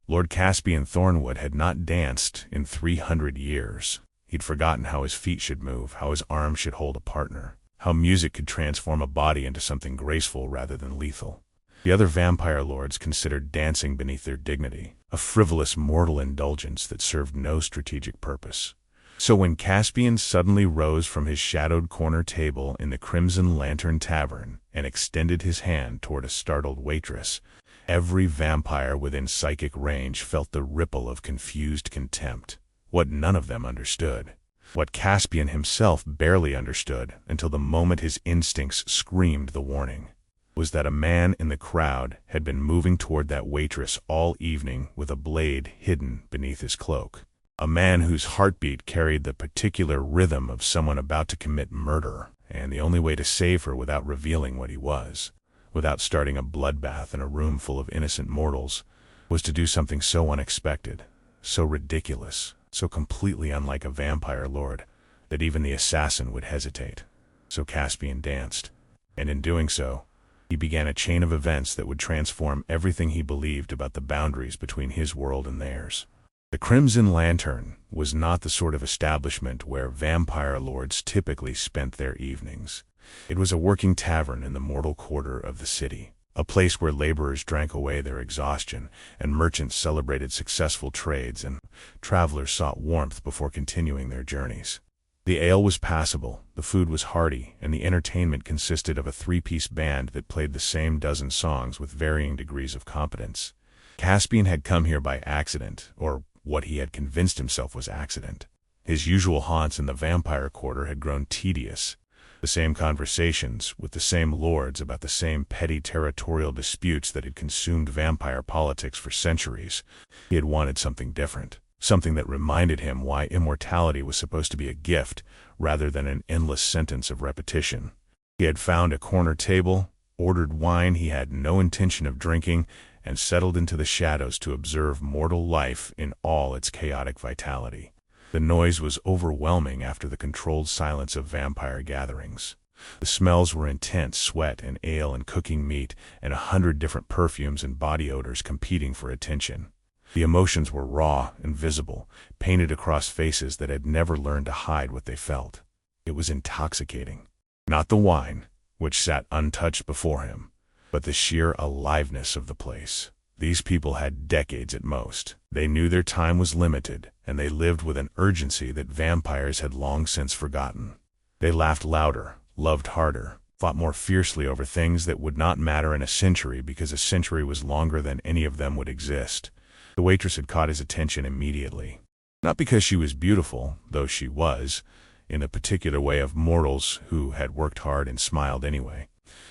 Lord Caspian Thornwood had not danced in 300 years. He'd forgotten how his feet should move, how his arms should hold a partner, how music could transform a body into something graceful rather than lethal. The other vampire lords considered dancing beneath their dignity, a frivolous mortal indulgence that served no strategic purpose. So when Caspian suddenly rose from his shadowed corner table in the Crimson Lantern Tavern and extended his hand toward a startled waitress, every vampire within psychic range felt the ripple of confused contempt. What none of them understood, what Caspian himself barely understood until the moment his instincts screamed the warning, was that a man in the crowd had been moving toward that waitress all evening with a blade hidden beneath his cloak. A man whose heartbeat carried the particular rhythm of someone about to commit murder, and the only way to save her without revealing what he was, without starting a bloodbath in a room full of innocent mortals, was to do something so unexpected, so ridiculous, so completely unlike a vampire lord, that even the assassin would hesitate. So Caspian danced, and in doing so, he began a chain of events that would transform everything he believed about the boundaries between his world and theirs. The Crimson Lantern was not the sort of establishment where vampire lords typically spent their evenings. It was a working tavern in the mortal quarter of the city, a place where laborers drank away their exhaustion, and merchants celebrated successful trades, and travelers sought warmth before continuing their journeys. The ale was passable, the food was hearty, and the entertainment consisted of a three-piece band that played the same dozen songs with varying degrees of competence. Caspian had come here by accident, or what he had convinced himself was accident. His usual haunts in the vampire quarter had grown tedious. The same conversations with the same lords about the same petty territorial disputes that had consumed vampire politics for centuries. He had wanted something different, something that reminded him why immortality was supposed to be a gift rather than an endless sentence of repetition. He had found a corner table, ordered wine he had no intention of drinking, and settled into the shadows to observe mortal life in all its chaotic vitality. The noise was overwhelming after the controlled silence of vampire gatherings. The smells were intense, sweat and ale and cooking meat, and 100 different perfumes and body odors competing for attention. The emotions were raw and visible, painted across faces that had never learned to hide what they felt. It was intoxicating. Not the wine, which sat untouched before him, but the sheer aliveness of the place. These people had decades at most. They knew their time was limited, and they lived with an urgency that vampires had long since forgotten. They laughed louder, loved harder, fought more fiercely over things that would not matter in a century because a century was longer than any of them would exist. The waitress had caught his attention immediately. Not because she was beautiful, though she was, in the particular way of mortals who had worked hard and smiled anyway.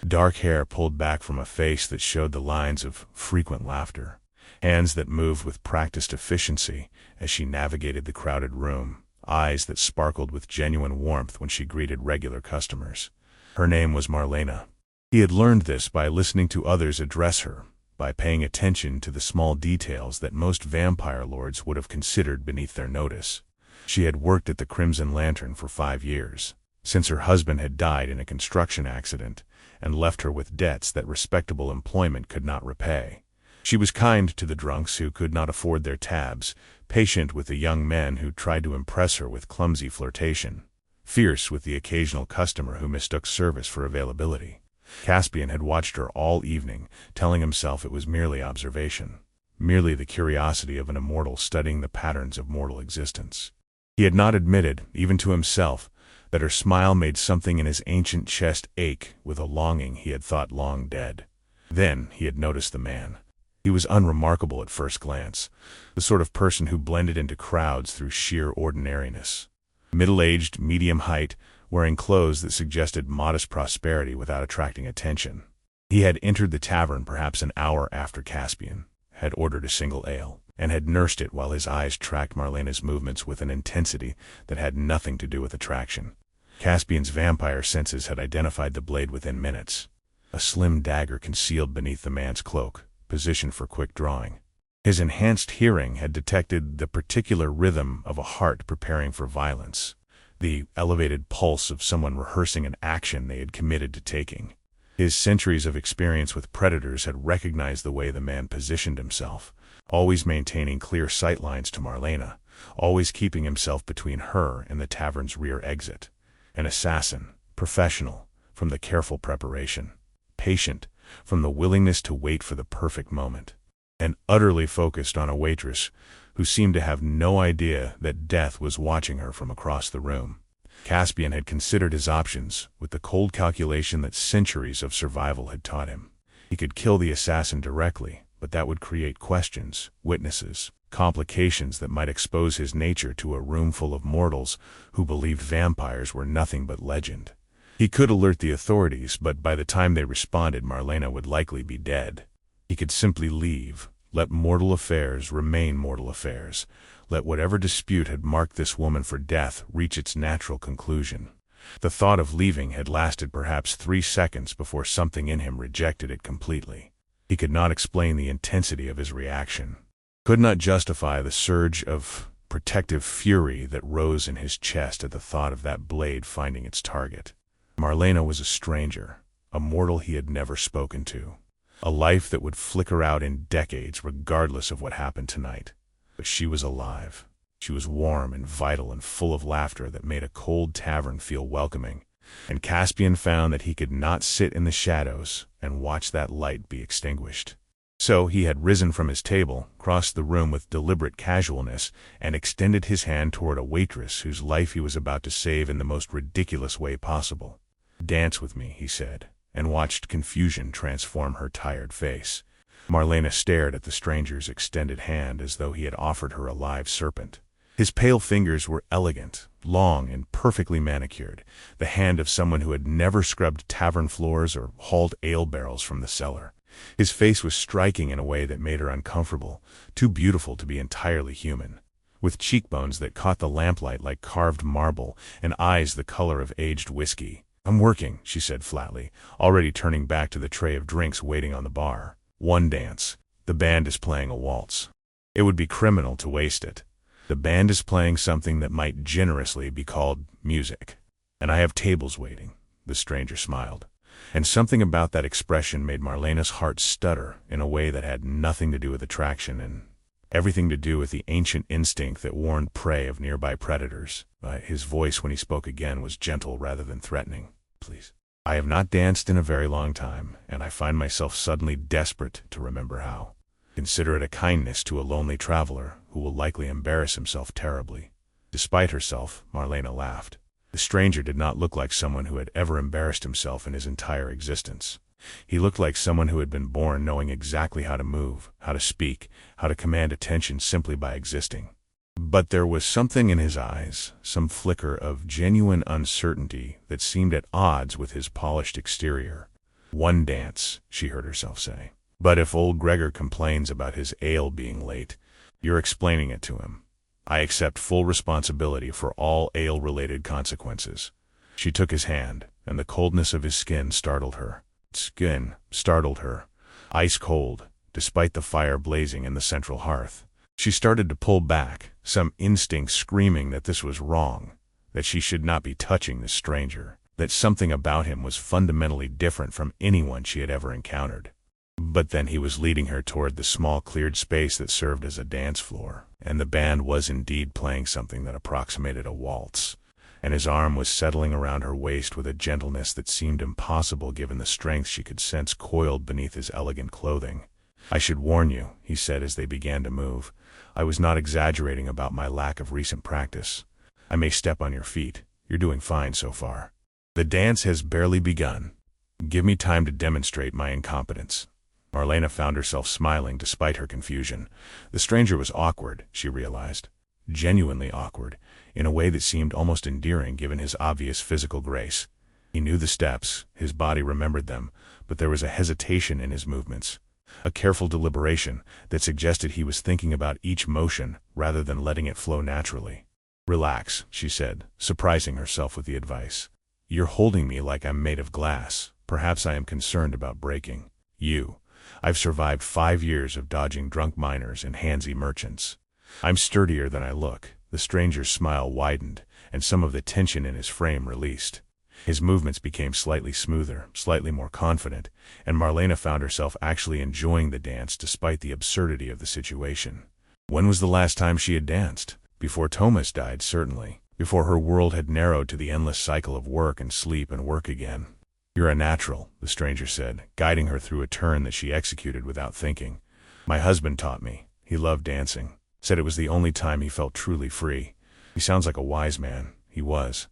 Dark hair pulled back from a face that showed the lines of frequent laughter, hands that moved with practiced efficiency as she navigated the crowded room, eyes that sparkled with genuine warmth when she greeted regular customers. Her name was Marlena. He had learned this by listening to others address her, by paying attention to the small details that most vampire lords would have considered beneath their notice. She had worked at the Crimson Lantern for 5 years, since her husband had died in a construction accident and left her with debts that respectable employment could not repay. She was kind to the drunks who could not afford their tabs, patient with the young men who tried to impress her with clumsy flirtation, fierce with the occasional customer who mistook service for availability. Caspian had watched her all evening, telling himself it was merely observation, merely the curiosity of an immortal studying the patterns of mortal existence. He had not admitted, even to himself, that her smile made something in his ancient chest ache with a longing he had thought long dead. Then he had noticed the man. He was unremarkable at first glance, the sort of person who blended into crowds through sheer ordinariness. Middle-aged, medium height, wearing clothes that suggested modest prosperity without attracting attention. He had entered the tavern perhaps an hour after Caspian, had ordered a single ale, and had nursed it while his eyes tracked Marlena's movements with an intensity that had nothing to do with attraction. Caspian's vampire senses had identified the blade within minutes, a slim dagger concealed beneath the man's cloak, positioned for quick drawing. His enhanced hearing had detected the particular rhythm of a heart preparing for violence, the elevated pulse of someone rehearsing an action they had committed to taking. His centuries of experience with predators had recognized the way the man positioned himself, always maintaining clear sightlines to Marlena, always keeping himself between her and the tavern's rear exit. An assassin, professional, from the careful preparation, patient, from the willingness to wait for the perfect moment, and utterly focused on a waitress who seemed to have no idea that death was watching her from across the room. Caspian had considered his options with the cold calculation that centuries of survival had taught him. He could kill the assassin directly, but that would create questions, witnesses, complications that might expose his nature to a room full of mortals who believed vampires were nothing but legend. He could alert the authorities, but by the time they responded, Marlena would likely be dead. He could simply leave, let mortal affairs remain mortal affairs, let whatever dispute had marked this woman for death reach its natural conclusion. The thought of leaving had lasted perhaps 3 seconds before something in him rejected it completely. He could not explain the intensity of his reaction, could not justify the surge of protective fury that rose in his chest at the thought of that blade finding its target. Marlena was a stranger, a mortal he had never spoken to, a life that would flicker out in decades regardless of what happened tonight. But she was alive. She was warm and vital and full of laughter that made a cold tavern feel welcoming, and Caspian found that he could not sit in the shadows and watch that light be extinguished. So he had risen from his table, crossed the room with deliberate casualness, and extended his hand toward a waitress whose life he was about to save in the most ridiculous way possible. "Dance with me," he said, and watched confusion transform her tired face. Marlena stared at the stranger's extended hand as though he had offered her a live serpent. His pale fingers were elegant, long, and perfectly manicured, the hand of someone who had never scrubbed tavern floors or hauled ale barrels from the cellar. His face was striking in a way that made her uncomfortable, too beautiful to be entirely human, with cheekbones that caught the lamplight like carved marble and eyes the color of aged whiskey. "I'm working," she said flatly, already turning back to the tray of drinks waiting on the bar. "One dance. The band is playing a waltz. It would be criminal to waste it. The band is playing something that might generously be called music. And I have tables waiting." The stranger smiled, and something about that expression made Marlena's heart stutter in a way that had nothing to do with attraction and everything to do with the ancient instinct that warned prey of nearby predators. His voice when he spoke again was gentle rather than threatening. "Please. I have not danced in a very long time, and I find myself suddenly desperate to remember how. Consider it a kindness to a lonely traveler who will likely embarrass himself terribly." Despite herself, Marlena laughed. The stranger did not look like someone who had ever embarrassed himself in his entire existence. He looked like someone who had been born knowing exactly how to move, how to speak, how to command attention simply by existing. But there was something in his eyes, some flicker of genuine uncertainty that seemed at odds with his polished exterior. "One dance," she heard herself say. "But if old Gregor complains about his ale being late, you're explaining it to him. I accept full responsibility for all ale-related consequences." She took his hand, and the coldness of his skin startled her. Ice cold, despite the fire blazing in the central hearth. She started to pull back, some instinct screaming that this was wrong, that she should not be touching this stranger, that something about him was fundamentally different from anyone she had ever encountered. But then he was leading her toward the small cleared space that served as a dance floor, and the band was indeed playing something that approximated a waltz, and his arm was settling around her waist with a gentleness that seemed impossible given the strength she could sense coiled beneath his elegant clothing. "I should warn you," he said as they began to move. "I was not exaggerating about my lack of recent practice. I may step on your feet. You're doing fine so far. The dance has barely begun. Give me time to demonstrate my incompetence." Marlena found herself smiling despite her confusion. The stranger was awkward, she realized. Genuinely awkward, in a way that seemed almost endearing given his obvious physical grace. He knew the steps, his body remembered them, but there was a hesitation in his movements, a careful deliberation that suggested he was thinking about each motion rather than letting it flow naturally. "Relax," she said, surprising herself with the advice. "You're holding me like I'm made of glass. Perhaps I am concerned about breaking you. I've survived 5 years of dodging drunk miners and handsy merchants. I'm sturdier than I look." The stranger's smile widened, and some of the tension in his frame released. His movements became slightly smoother, slightly more confident, and Marlena found herself actually enjoying the dance despite the absurdity of the situation. When was the last time she had danced? Before Thomas died, certainly. Before her world had narrowed to the endless cycle of work and sleep and work again. "You're a natural," the stranger said, guiding her through a turn that she executed without thinking. "My husband taught me. He loved dancing. Said it was the only time he felt truly free." He sounds like a wise man. He was.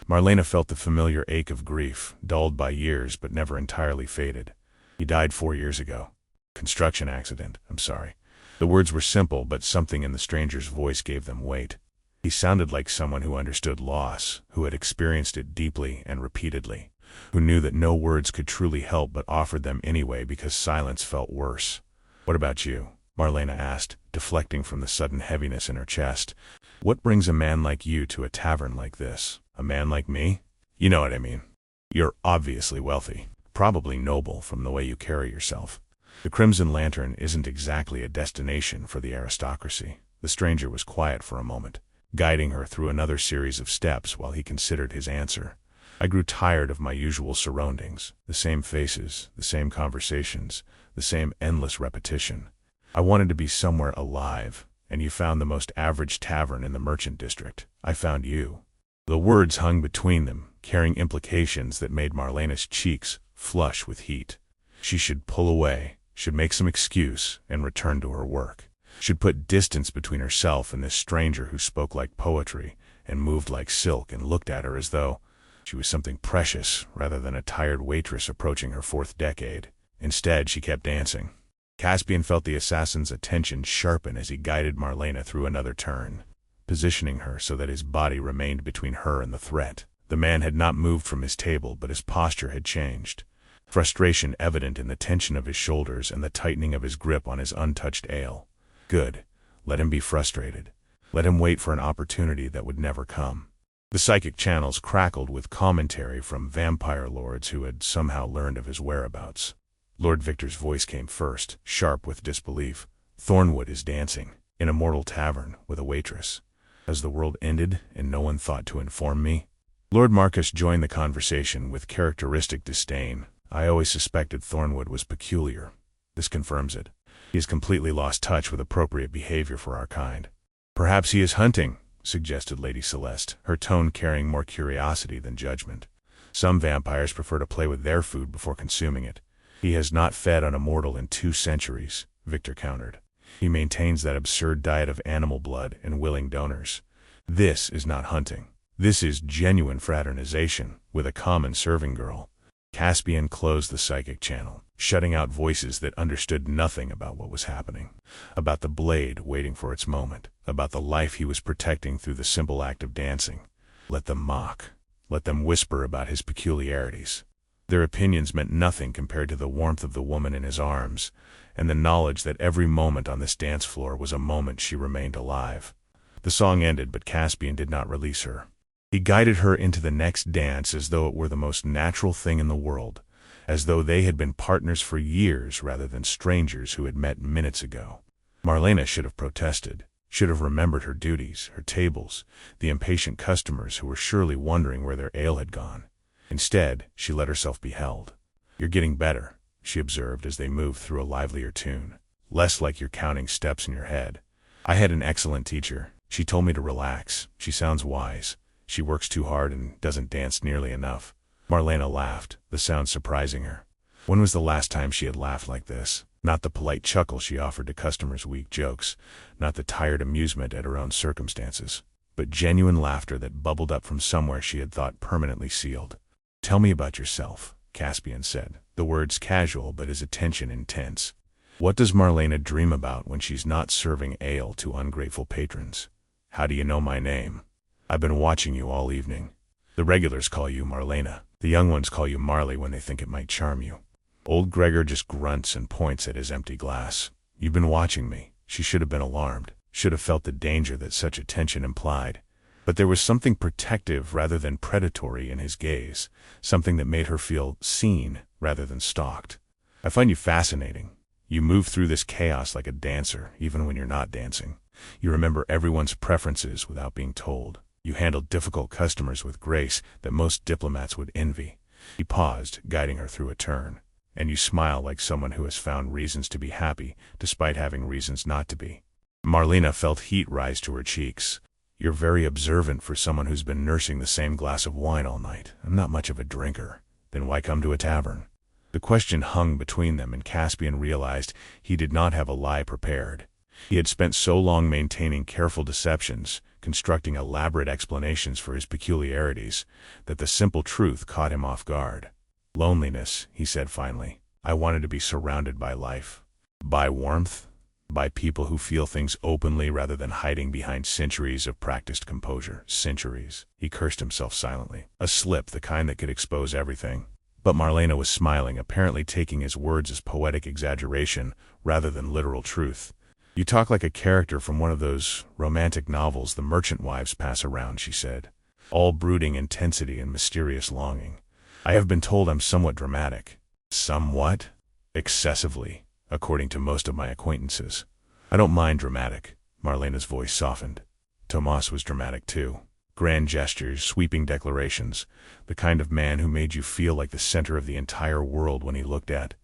Marlena felt the familiar ache of grief, dulled by years but never entirely faded. "He died 4 years ago. Construction accident, I'm sorry." The words were simple, but something in the stranger's voice gave them weight. He sounded like someone who understood loss, who had experienced it deeply and repeatedly, who knew that no words could truly help but offered them anyway because silence felt worse. "What about you?" Marlena asked, deflecting from the sudden heaviness in her chest. "What brings a man like you to a tavern like this? A man like me? You know what I mean. You're obviously wealthy, probably noble from the way you carry yourself. The Crimson Lantern isn't exactly a destination for the aristocracy." The stranger was quiet for a moment, guiding her through another series of steps while he considered his answer. "I grew tired of my usual surroundings, the same faces, the same conversations, the same endless repetition. I wanted to be somewhere alive, and you found the most average tavern in the merchant district. I found you." The words hung between them, carrying implications that made Marlena's cheeks flush with heat. She should pull away, should make some excuse, and return to her work. Should put distance between herself and this stranger who spoke like poetry, and moved like silk and looked at her as though she was something precious rather than a tired waitress approaching her 4th decade. Instead, she kept dancing. Caspian felt the assassin's attention sharpen as he guided Marlena through another turn, positioning her so that his body remained between her and the threat. The man had not moved from his table, but his posture had changed. Frustration evident in the tension of his shoulders and the tightening of his grip on his untouched ale. Good. Let him be frustrated. Let him wait for an opportunity that would never come. The psychic channels crackled with commentary from vampire lords who had somehow learned of his whereabouts. Lord Victor's voice came first, sharp with disbelief. "Thornwood is dancing, in a mortal tavern, with a waitress. Has the world ended, and no one thought to inform me?" Lord Marcus joined the conversation with characteristic disdain. "I always suspected Thornwood was peculiar. This confirms it. He has completely lost touch with appropriate behavior for our kind." "Perhaps he is hunting," suggested Lady Celeste, her tone carrying more curiosity than judgment. "Some vampires prefer to play with their food before consuming it." "He has not fed on a mortal in 2 centuries, Victor countered. "He maintains that absurd diet of animal blood and willing donors. This is not hunting. This is genuine fraternization with a common serving girl." Caspian closed the psychic channel, shutting out voices that understood nothing about what was happening, about the blade waiting for its moment, about the life he was protecting through the simple act of dancing. Let them mock. Let them whisper about his peculiarities. Their opinions meant nothing compared to the warmth of the woman in his arms, and the knowledge that every moment on this dance floor was a moment she remained alive. The song ended, but Caspian did not release her. He guided her into the next dance as though it were the most natural thing in the world, as though they had been partners for years rather than strangers who had met minutes ago. Marlena should have protested, should have remembered her duties, her tables, the impatient customers who were surely wondering where their ale had gone. Instead, she let herself be held. "You're getting better," she observed as they moved through a livelier tune. "Less like you're counting steps in your head. I had an excellent teacher. She told me to relax. She sounds wise. She works too hard and doesn't dance nearly enough." Marlena laughed, the sound surprising her. When was the last time she had laughed like this? Not the polite chuckle she offered to customers' weak jokes, not the tired amusement at her own circumstances, but genuine laughter that bubbled up from somewhere she had thought permanently sealed. "Tell me about yourself," Caspian said, the words casual but his attention intense. "What does Marlena dream about when she's not serving ale to ungrateful patrons? How do you know my name? I've been watching you all evening. The regulars call you Marlena. The young ones call you Marley when they think it might charm you." Old Gregor just grunts and points at his empty glass. "You've been watching me." She should have been alarmed, should have felt the danger that such attention implied. But there was something protective rather than predatory in his gaze, something that made her feel seen rather than stalked. "I find you fascinating. You move through this chaos like a dancer, even when you're not dancing. You remember everyone's preferences without being told. You handled difficult customers with grace that most diplomats would envy. He paused, guiding her through a turn. And you smile like someone who has found reasons to be happy, despite having reasons not to be. Marlena felt heat rise to her cheeks. You're very observant for someone who's been nursing the same glass of wine all night. I'm not much of a drinker. Then why come to a tavern? The question hung between them, and Caspian realized he did not have a lie prepared. He had spent so long maintaining careful deceptions, constructing elaborate explanations for his peculiarities, that the simple truth caught him off guard. Loneliness, he said finally. I wanted to be surrounded by life. By warmth. By people who feel things openly rather than hiding behind centuries of practiced composure. Centuries. He cursed himself silently. A slip, the kind that could expose everything. But Marlena was smiling, apparently taking his words as poetic exaggeration rather than literal truth. You talk like a character from one of those romantic novels the merchant wives pass around, she said. All brooding intensity and mysterious longing. I have been told I'm somewhat dramatic. Somewhat? Excessively, according to most of my acquaintances. I don't mind dramatic. Marlena's voice softened. Tomas was dramatic too. Grand gestures, sweeping declarations, the kind of man who made you feel like the center of the entire world when he looked at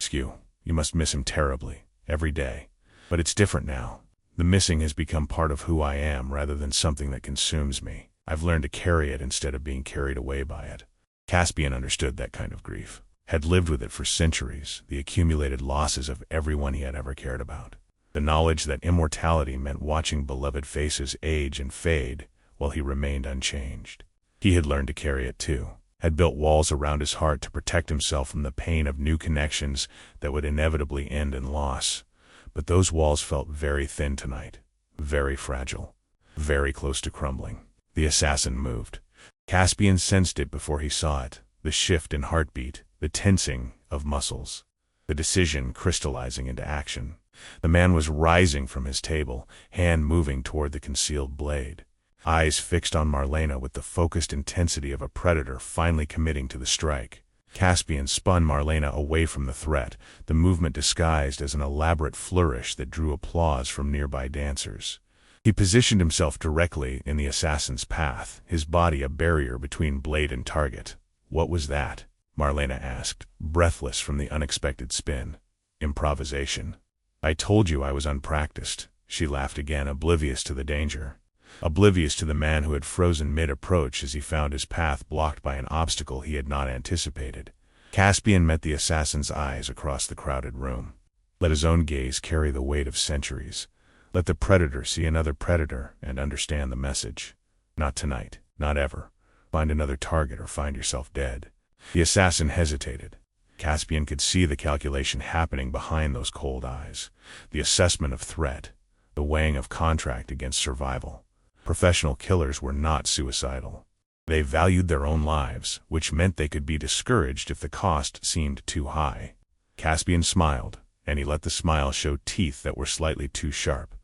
you. You must miss him terribly, every day. But it's different now. The missing has become part of who I am rather than something that consumes me. I've learned to carry it instead of being carried away by it. Caspian understood that kind of grief, had lived with it for centuries, the accumulated losses of everyone he had ever cared about. The knowledge that immortality meant watching beloved faces age and fade while he remained unchanged. He had learned to carry it too, had built walls around his heart to protect himself from the pain of new connections that would inevitably end in loss. But those walls felt very thin tonight, very fragile, very close to crumbling. The assassin moved. Caspian sensed it before he saw it, the shift in heartbeat, the tensing of muscles, the decision crystallizing into action. The man was rising from his table, hand moving toward the concealed blade. Eyes fixed on Marlena with the focused intensity of a predator finally committing to the strike. Caspian spun Marlena away from the threat, the movement disguised as an elaborate flourish that drew applause from nearby dancers. He positioned himself directly in the assassin's path, his body a barrier between blade and target. What was that? Marlena asked, breathless from the unexpected spin. Improvisation. I told you I was unpracticed. She laughed again, oblivious to the danger. Oblivious to the man who had frozen mid-approach as he found his path blocked by an obstacle he had not anticipated. Caspian met the assassin's eyes across the crowded room. Let his own gaze carry the weight of centuries. Let the predator see another predator and understand the message. Not tonight, not ever. Find another target or find yourself dead. The assassin hesitated. Caspian could see the calculation happening behind those cold eyes. The assessment of threat. The weighing of contract against survival. Professional killers were not suicidal. They valued their own lives, which meant they could be discouraged if the cost seemed too high. Caspian smiled, and he let the smile show teeth that were slightly too sharp.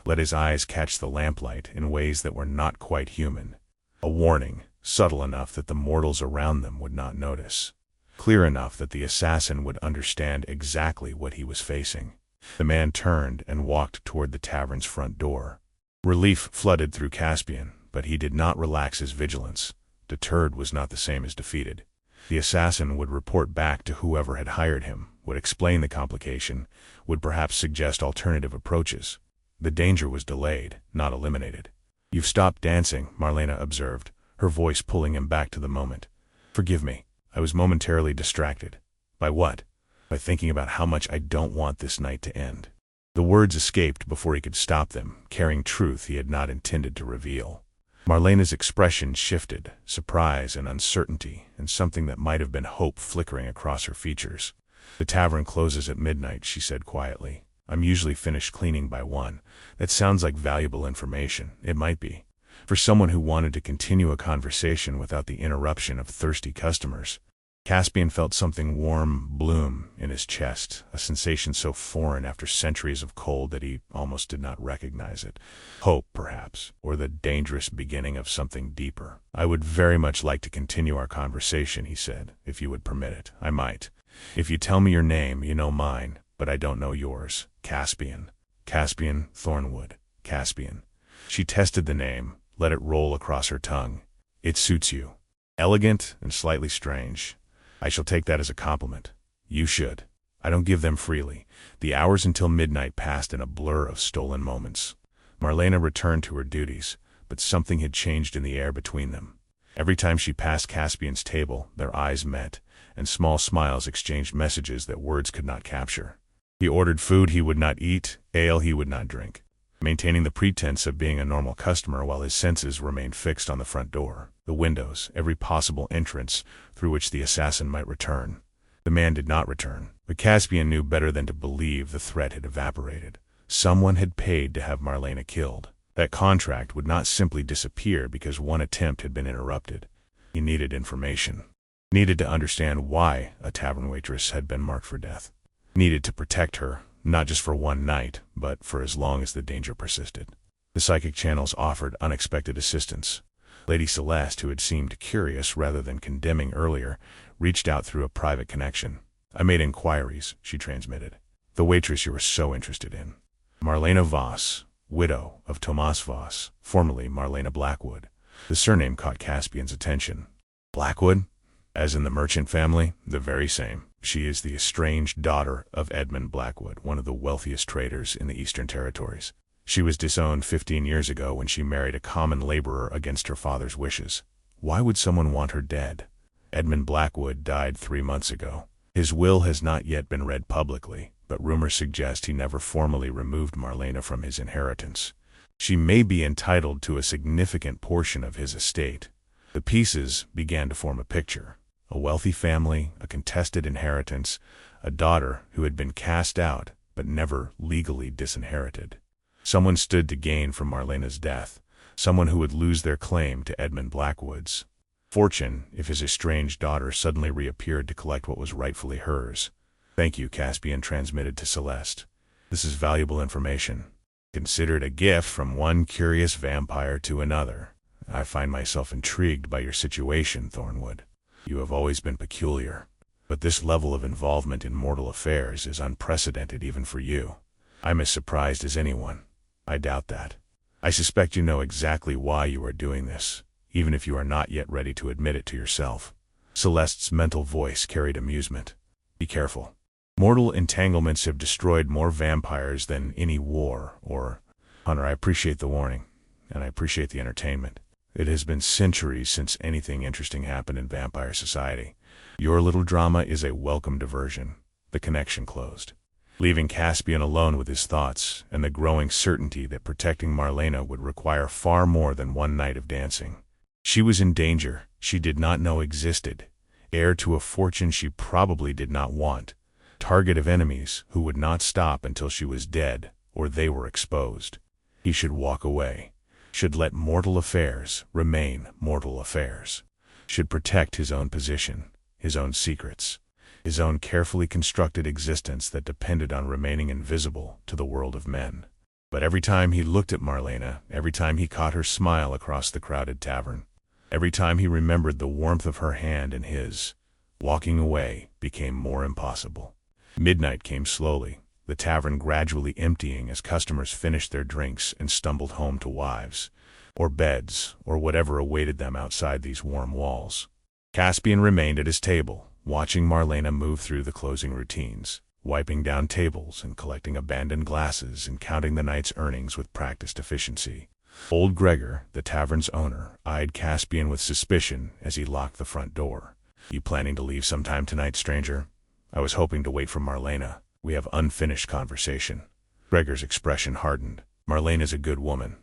Let his eyes catch the lamplight in ways that were not quite human. A warning, subtle enough that the mortals around them would not notice. Clear enough that the assassin would understand exactly what he was facing. The man turned and walked toward the tavern's front door. Relief flooded through Caspian, but he did not relax his vigilance. Deterred was not the same as defeated. The assassin would report back to whoever had hired him, would explain the complication, would perhaps suggest alternative approaches. The danger was delayed, not eliminated. You've stopped dancing, Marlena observed, her voice pulling him back to the moment. Forgive me, I was momentarily distracted. By what? By thinking about how much I don't want this night to end. The words escaped before he could stop them, carrying truth he had not intended to reveal. Marlena's expression shifted, surprise and uncertainty, and something that might have been hope flickering across her features. The tavern closes at midnight, she said quietly. I'm usually finished cleaning by 1. That sounds like valuable information. It might be. For someone who wanted to continue a conversation without the interruption of thirsty customers. Caspian felt something warm bloom in his chest, a sensation so foreign after centuries of cold that he almost did not recognize it. Hope, perhaps, or the dangerous beginning of something deeper. I would very much like to continue our conversation, he said, if you would permit it. I might. If you tell me your name, you know mine, but I don't know yours. Caspian. Caspian Thornwood. Caspian. She tested the name, let it roll across her tongue. It suits you. Elegant and slightly strange. I shall take that as a compliment. You should. I don't give them freely. The hours until midnight passed in a blur of stolen moments. Marlena returned to her duties, but something had changed in the air between them. Every time she passed Caspian's table, their eyes met, and small smiles exchanged messages that words could not capture. He ordered food he would not eat, ale he would not drink, maintaining the pretense of being a normal customer while his senses remained fixed on the front door, the windows, every possible entrance through which the assassin might return. The man did not return, but Caspian knew better than to believe the threat had evaporated. Someone had paid to have Marlena killed. That contract would not simply disappear because one attempt had been interrupted. He needed information. Needed to understand why a tavern waitress had been marked for death. Needed to protect her, not just for one night, but for as long as the danger persisted. The psychic channels offered unexpected assistance. Lady Celeste, who had seemed curious rather than condemning earlier, reached out through a private connection. I made inquiries, she transmitted. The waitress you were so interested in. Marlena Voss, widow of Tomas Voss, formerly Marlena Blackwood. The surname caught Caspian's attention. Blackwood? As in the merchant family? The very same. She is the estranged daughter of Edmund Blackwood, one of the wealthiest traders in the Eastern Territories. She was disowned 15 years ago when she married a common laborer against her father's wishes. Why would someone want her dead? Edmund Blackwood died 3 months ago. His will has not yet been read publicly, but rumors suggest he never formally removed Marlena from his inheritance. She may be entitled to a significant portion of his estate. The pieces began to form a picture. A wealthy family, a contested inheritance, a daughter who had been cast out but never legally disinherited. Someone stood to gain from Marlena's death, someone who would lose their claim to Edmund Blackwood's fortune if his estranged daughter suddenly reappeared to collect what was rightfully hers. Thank you, Caspian transmitted to Celeste. This is valuable information. Considered a gift from one curious vampire to another. I find myself intrigued by your situation, Thornwood. You have always been peculiar, but this level of involvement in mortal affairs is unprecedented even for you. I'm as surprised as anyone. I doubt that. I suspect you know exactly why you are doing this, even if you are not yet ready to admit it to yourself. Celeste's mental voice carried amusement. Be careful. Mortal entanglements have destroyed more vampires than any war or... Hunter, I appreciate the warning, and I appreciate the entertainment. It has been centuries since anything interesting happened in vampire society. Your little drama is a welcome diversion. The connection closed, leaving Caspian alone with his thoughts and the growing certainty that protecting Marlena would require far more than one night of dancing. She was in danger she did not know existed, heir to a fortune she probably did not want, target of enemies who would not stop until she was dead or they were exposed. He should walk away, should let mortal affairs remain mortal affairs, should protect his own position, his own secrets, his own carefully constructed existence that depended on remaining invisible to the world of men. But every time he looked at Marlena, every time he caught her smile across the crowded tavern, every time he remembered the warmth of her hand in his, walking away became more impossible. Midnight came slowly, the tavern gradually emptying as customers finished their drinks and stumbled home to wives, or beds, or whatever awaited them outside these warm walls. Caspian remained at his table, watching Marlena move through the closing routines, wiping down tables and collecting abandoned glasses and counting the night's earnings with practiced efficiency. Old Gregor, the tavern's owner, eyed Caspian with suspicion as he locked the front door. You planning to leave sometime tonight, stranger? I was hoping to wait for Marlena. We have unfinished conversation. Gregor's expression hardened. Marlena's a good woman.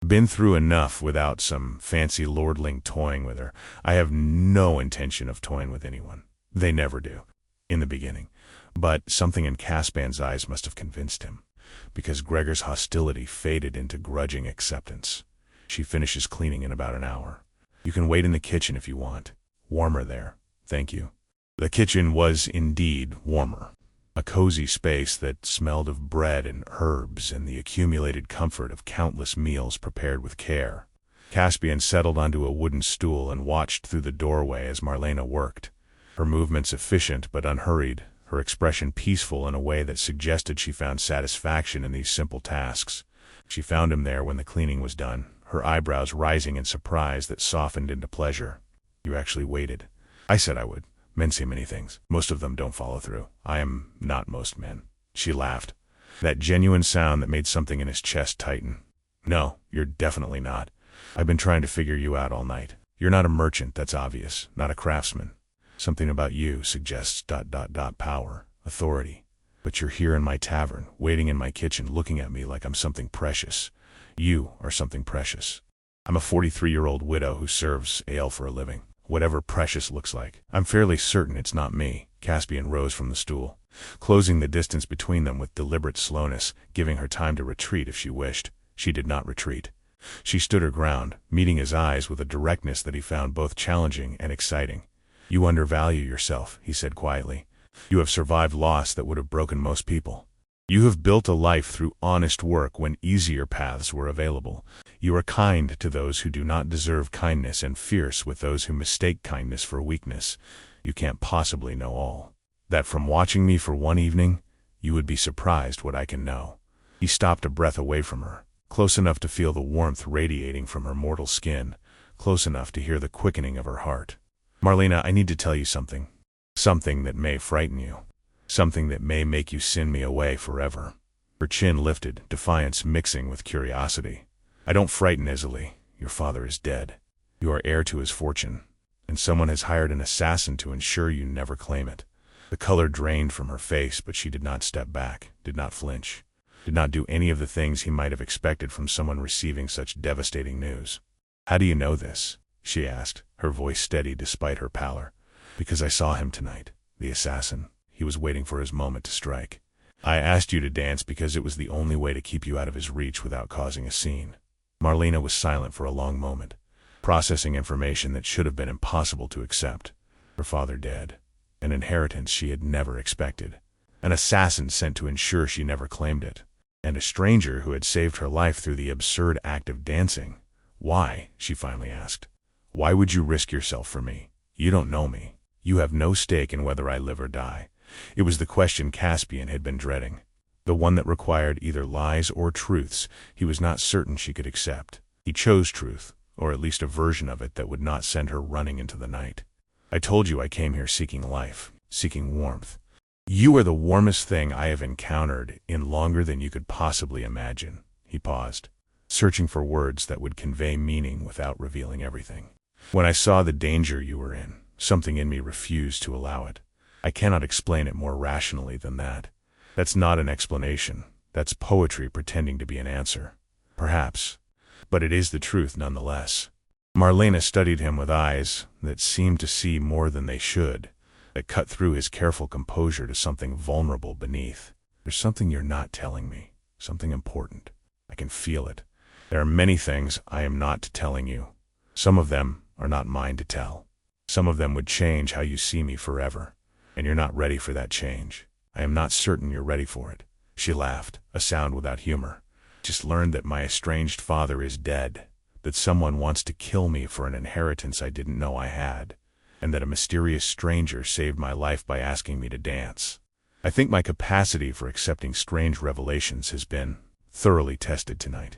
Been through enough without some fancy lordling toying with her. I have no intention of toying with anyone. They never do. In the beginning. But something in Caspian's eyes must have convinced him, because Gregor's hostility faded into grudging acceptance. She finishes cleaning in about an hour. You can wait in the kitchen if you want. Warmer there. Thank you. The kitchen was indeed warmer. A cozy space that smelled of bread and herbs and the accumulated comfort of countless meals prepared with care. Caspian settled onto a wooden stool and watched through the doorway as Marlena worked. Her movements efficient but unhurried, her expression peaceful in a way that suggested she found satisfaction in these simple tasks. She found him there when the cleaning was done, her eyebrows rising in surprise that softened into pleasure. "You actually waited." "I said I would. Men say many things. Most of them don't follow through. I am not most men." She laughed, that genuine sound that made something in his chest tighten. "No, you're definitely not. I've been trying to figure you out all night. You're not a merchant, that's obvious, not a craftsman. Something about you suggests ... power, authority. But you're here in my tavern, waiting in my kitchen, looking at me like I'm something precious. You are something precious. I'm a 43-year-old widow who serves ale for a living. Whatever precious looks like. I'm fairly certain it's not me." Caspian rose from the stool, closing the distance between them with deliberate slowness, giving her time to retreat if she wished. She did not retreat. She stood her ground, meeting his eyes with a directness that he found both challenging and exciting. "You undervalue yourself," he said quietly. "You have survived loss that would have broken most people. You have built a life through honest work when easier paths were available. You are kind to those who do not deserve kindness and fierce with those who mistake kindness for weakness. You can't possibly know all. That from watching me for one evening, you would be surprised what I can know." He stopped a breath away from her, close enough to feel the warmth radiating from her mortal skin, close enough to hear the quickening of her heart. "Marlena, I need to tell you something. Something that may frighten you. Something that may make you sin me away forever." Her chin lifted, defiance mixing with curiosity. "I don't frighten easily. Your father is dead. You are heir to his fortune, and someone has hired an assassin to ensure you never claim it." The color drained from her face, but she did not step back, did not flinch, did not do any of the things he might have expected from someone receiving such devastating news. "How do you know this?" she asked, her voice steady despite her pallor. "Because I saw him tonight. The assassin. He was waiting for his moment to strike. I asked you to dance because it was the only way to keep you out of his reach without causing a scene." Marlena was silent for a long moment, processing information that should have been impossible to accept. Her father dead. An inheritance she had never expected. An assassin sent to ensure she never claimed it. And a stranger who had saved her life through the absurd act of dancing. "Why?" she finally asked. "Why would you risk yourself for me? You don't know me. You have no stake in whether I live or die." It was the question Caspian had been dreading. The one that required either lies or truths he was not certain she could accept. He chose truth, or at least a version of it that would not send her running into the night. "I told you I came here seeking life, seeking warmth. You are the warmest thing I have encountered in longer than you could possibly imagine." He paused, searching for words that would convey meaning without revealing everything. "When I saw the danger you were in, something in me refused to allow it. I cannot explain it more rationally than that. That's not an explanation. That's poetry pretending to be an answer. Perhaps. But it is the truth nonetheless." Marlena studied him with eyes that seemed to see more than they should, that cut through his careful composure to something vulnerable beneath. "There's something you're not telling me. Something important. I can feel it. There are many things I am not telling you. Some of them are not mine to tell. Some of them would change how you see me forever. And you're not ready for that change. I am not certain you're ready for it." She laughed, a sound without humor. "Just learned that my estranged father is dead, that someone wants to kill me for an inheritance I didn't know I had, and that a mysterious stranger saved my life by asking me to dance. I think my capacity for accepting strange revelations has been thoroughly tested tonight.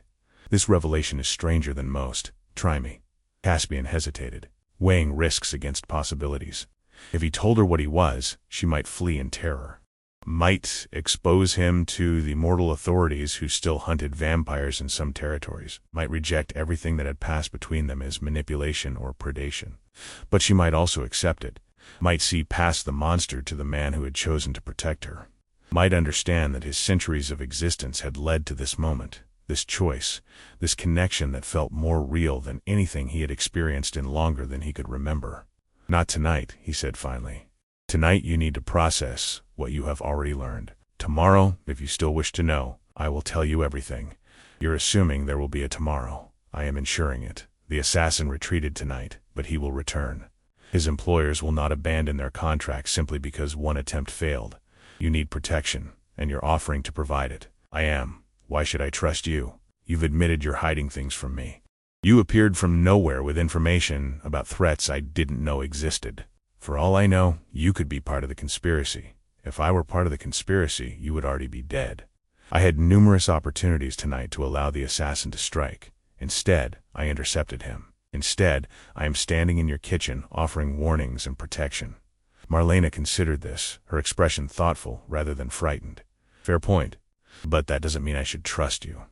This revelation is stranger than most. Try me." Caspian hesitated, weighing risks against possibilities. If he told her what he was, she might flee in terror. Might expose him to the mortal authorities who still hunted vampires in some territories. Might reject everything that had passed between them as manipulation or predation. But she might also accept it. Might see past the monster to the man who had chosen to protect her. Might understand that his centuries of existence had led to this moment, this choice, this connection that felt more real than anything he had experienced in longer than he could remember. "Not tonight," he said finally. "Tonight you need to process what you have already learned. Tomorrow, if you still wish to know, I will tell you everything. You're assuming there will be a tomorrow. I am ensuring it. The assassin retreated tonight, but he will return. His employers will not abandon their contract simply because one attempt failed. You need protection, and you're offering to provide it. I am. Why should I trust you? You've admitted you're hiding things from me. You appeared from nowhere with information about threats I didn't know existed. For all I know, you could be part of the conspiracy. If I were part of the conspiracy, you would already be dead. I had numerous opportunities tonight to allow the assassin to strike, Instead, I intercepted him. Instead, I am standing in your kitchen, offering warnings and protection. Marlena considered this, her expression thoughtful rather than frightened. Fair point. But that doesn't mean I should trust you.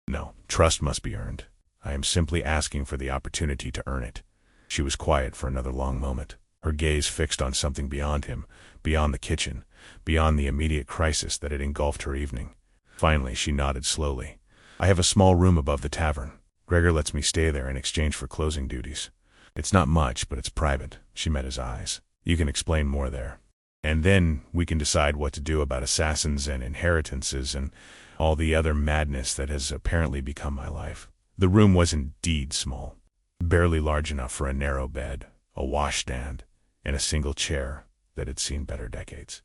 No, trust must be earned. I am simply asking for the opportunity to earn it. She was quiet for another long moment, her gaze fixed on something beyond him, beyond the kitchen, beyond the immediate crisis that had engulfed her evening. Finally, she nodded slowly. I have a small room above the tavern. Gregor lets me stay there in exchange for closing duties. It's not much, but it's private. She met his eyes. You can explain more there. And then we can decide what to do about assassins and inheritances and all the other madness that has apparently become my life. The room was indeed small, barely large enough for a narrow bed, a washstand, and a single chair that had seen better decades.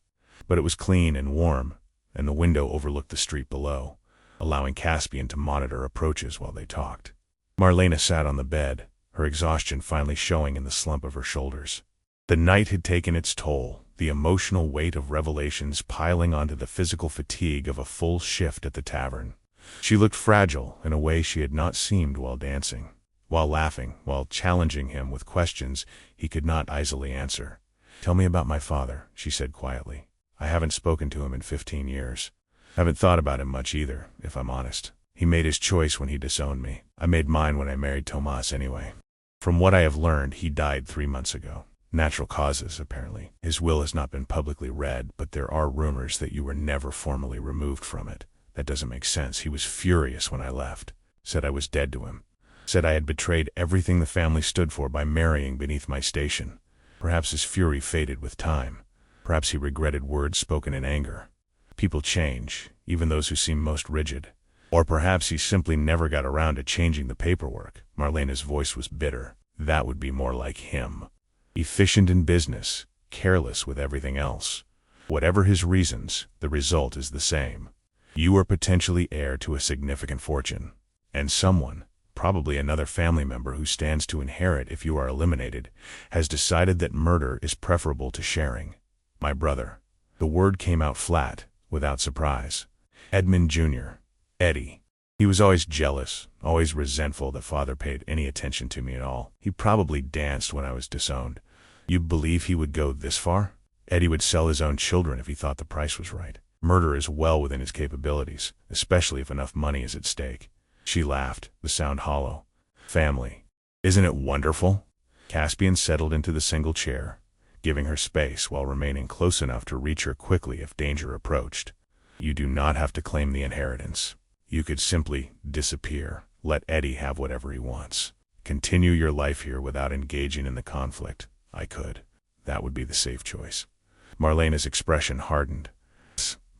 But it was clean and warm, and the window overlooked the street below, allowing Caspian to monitor approaches while they talked. Marlena sat on the bed, her exhaustion finally showing in the slump of her shoulders. The night had taken its toll, the emotional weight of revelations piling onto the physical fatigue of a full shift at the tavern. She looked fragile in a way she had not seemed while dancing, while laughing, while challenging him with questions he could not easily answer. Tell me about my father, she said quietly. I haven't spoken to him in 15 years. Haven't thought about him much either, if I'm honest. He made his choice when he disowned me. I made mine when I married Tomas anyway. From what I have learned, he died 3 months ago. Natural causes, apparently. His will has not been publicly read, but there are rumors that you were never formally removed from it. That doesn't make sense. He was furious when I left. Said I was dead to him. Said I had betrayed everything the family stood for by marrying beneath my station. Perhaps his fury faded with time. Perhaps he regretted words spoken in anger. People change, even those who seem most rigid. Or perhaps he simply never got around to changing the paperwork. Marlena's voice was bitter. That would be more like him. Efficient in business, careless with everything else. Whatever his reasons, the result is the same. You are potentially heir to a significant fortune. And someone, probably another family member who stands to inherit if you are eliminated, has decided that murder is preferable to sharing. My brother. The word came out flat, without surprise. Edmund Jr. Eddie. He was always jealous, always resentful that father paid any attention to me at all. He probably danced when I was disowned. You believe he would go this far? Eddie would sell his own children if he thought the price was right. Murder is well within his capabilities, especially if enough money is at stake. She laughed, the sound hollow. Family. Isn't it wonderful? Caspian settled into the single chair, giving her space while remaining close enough to reach her quickly if danger approached. You do not have to claim the inheritance. You could simply disappear, let Eddie have whatever he wants. Continue your life here without engaging in the conflict. I could. That would be the safe choice. Marlena's expression hardened.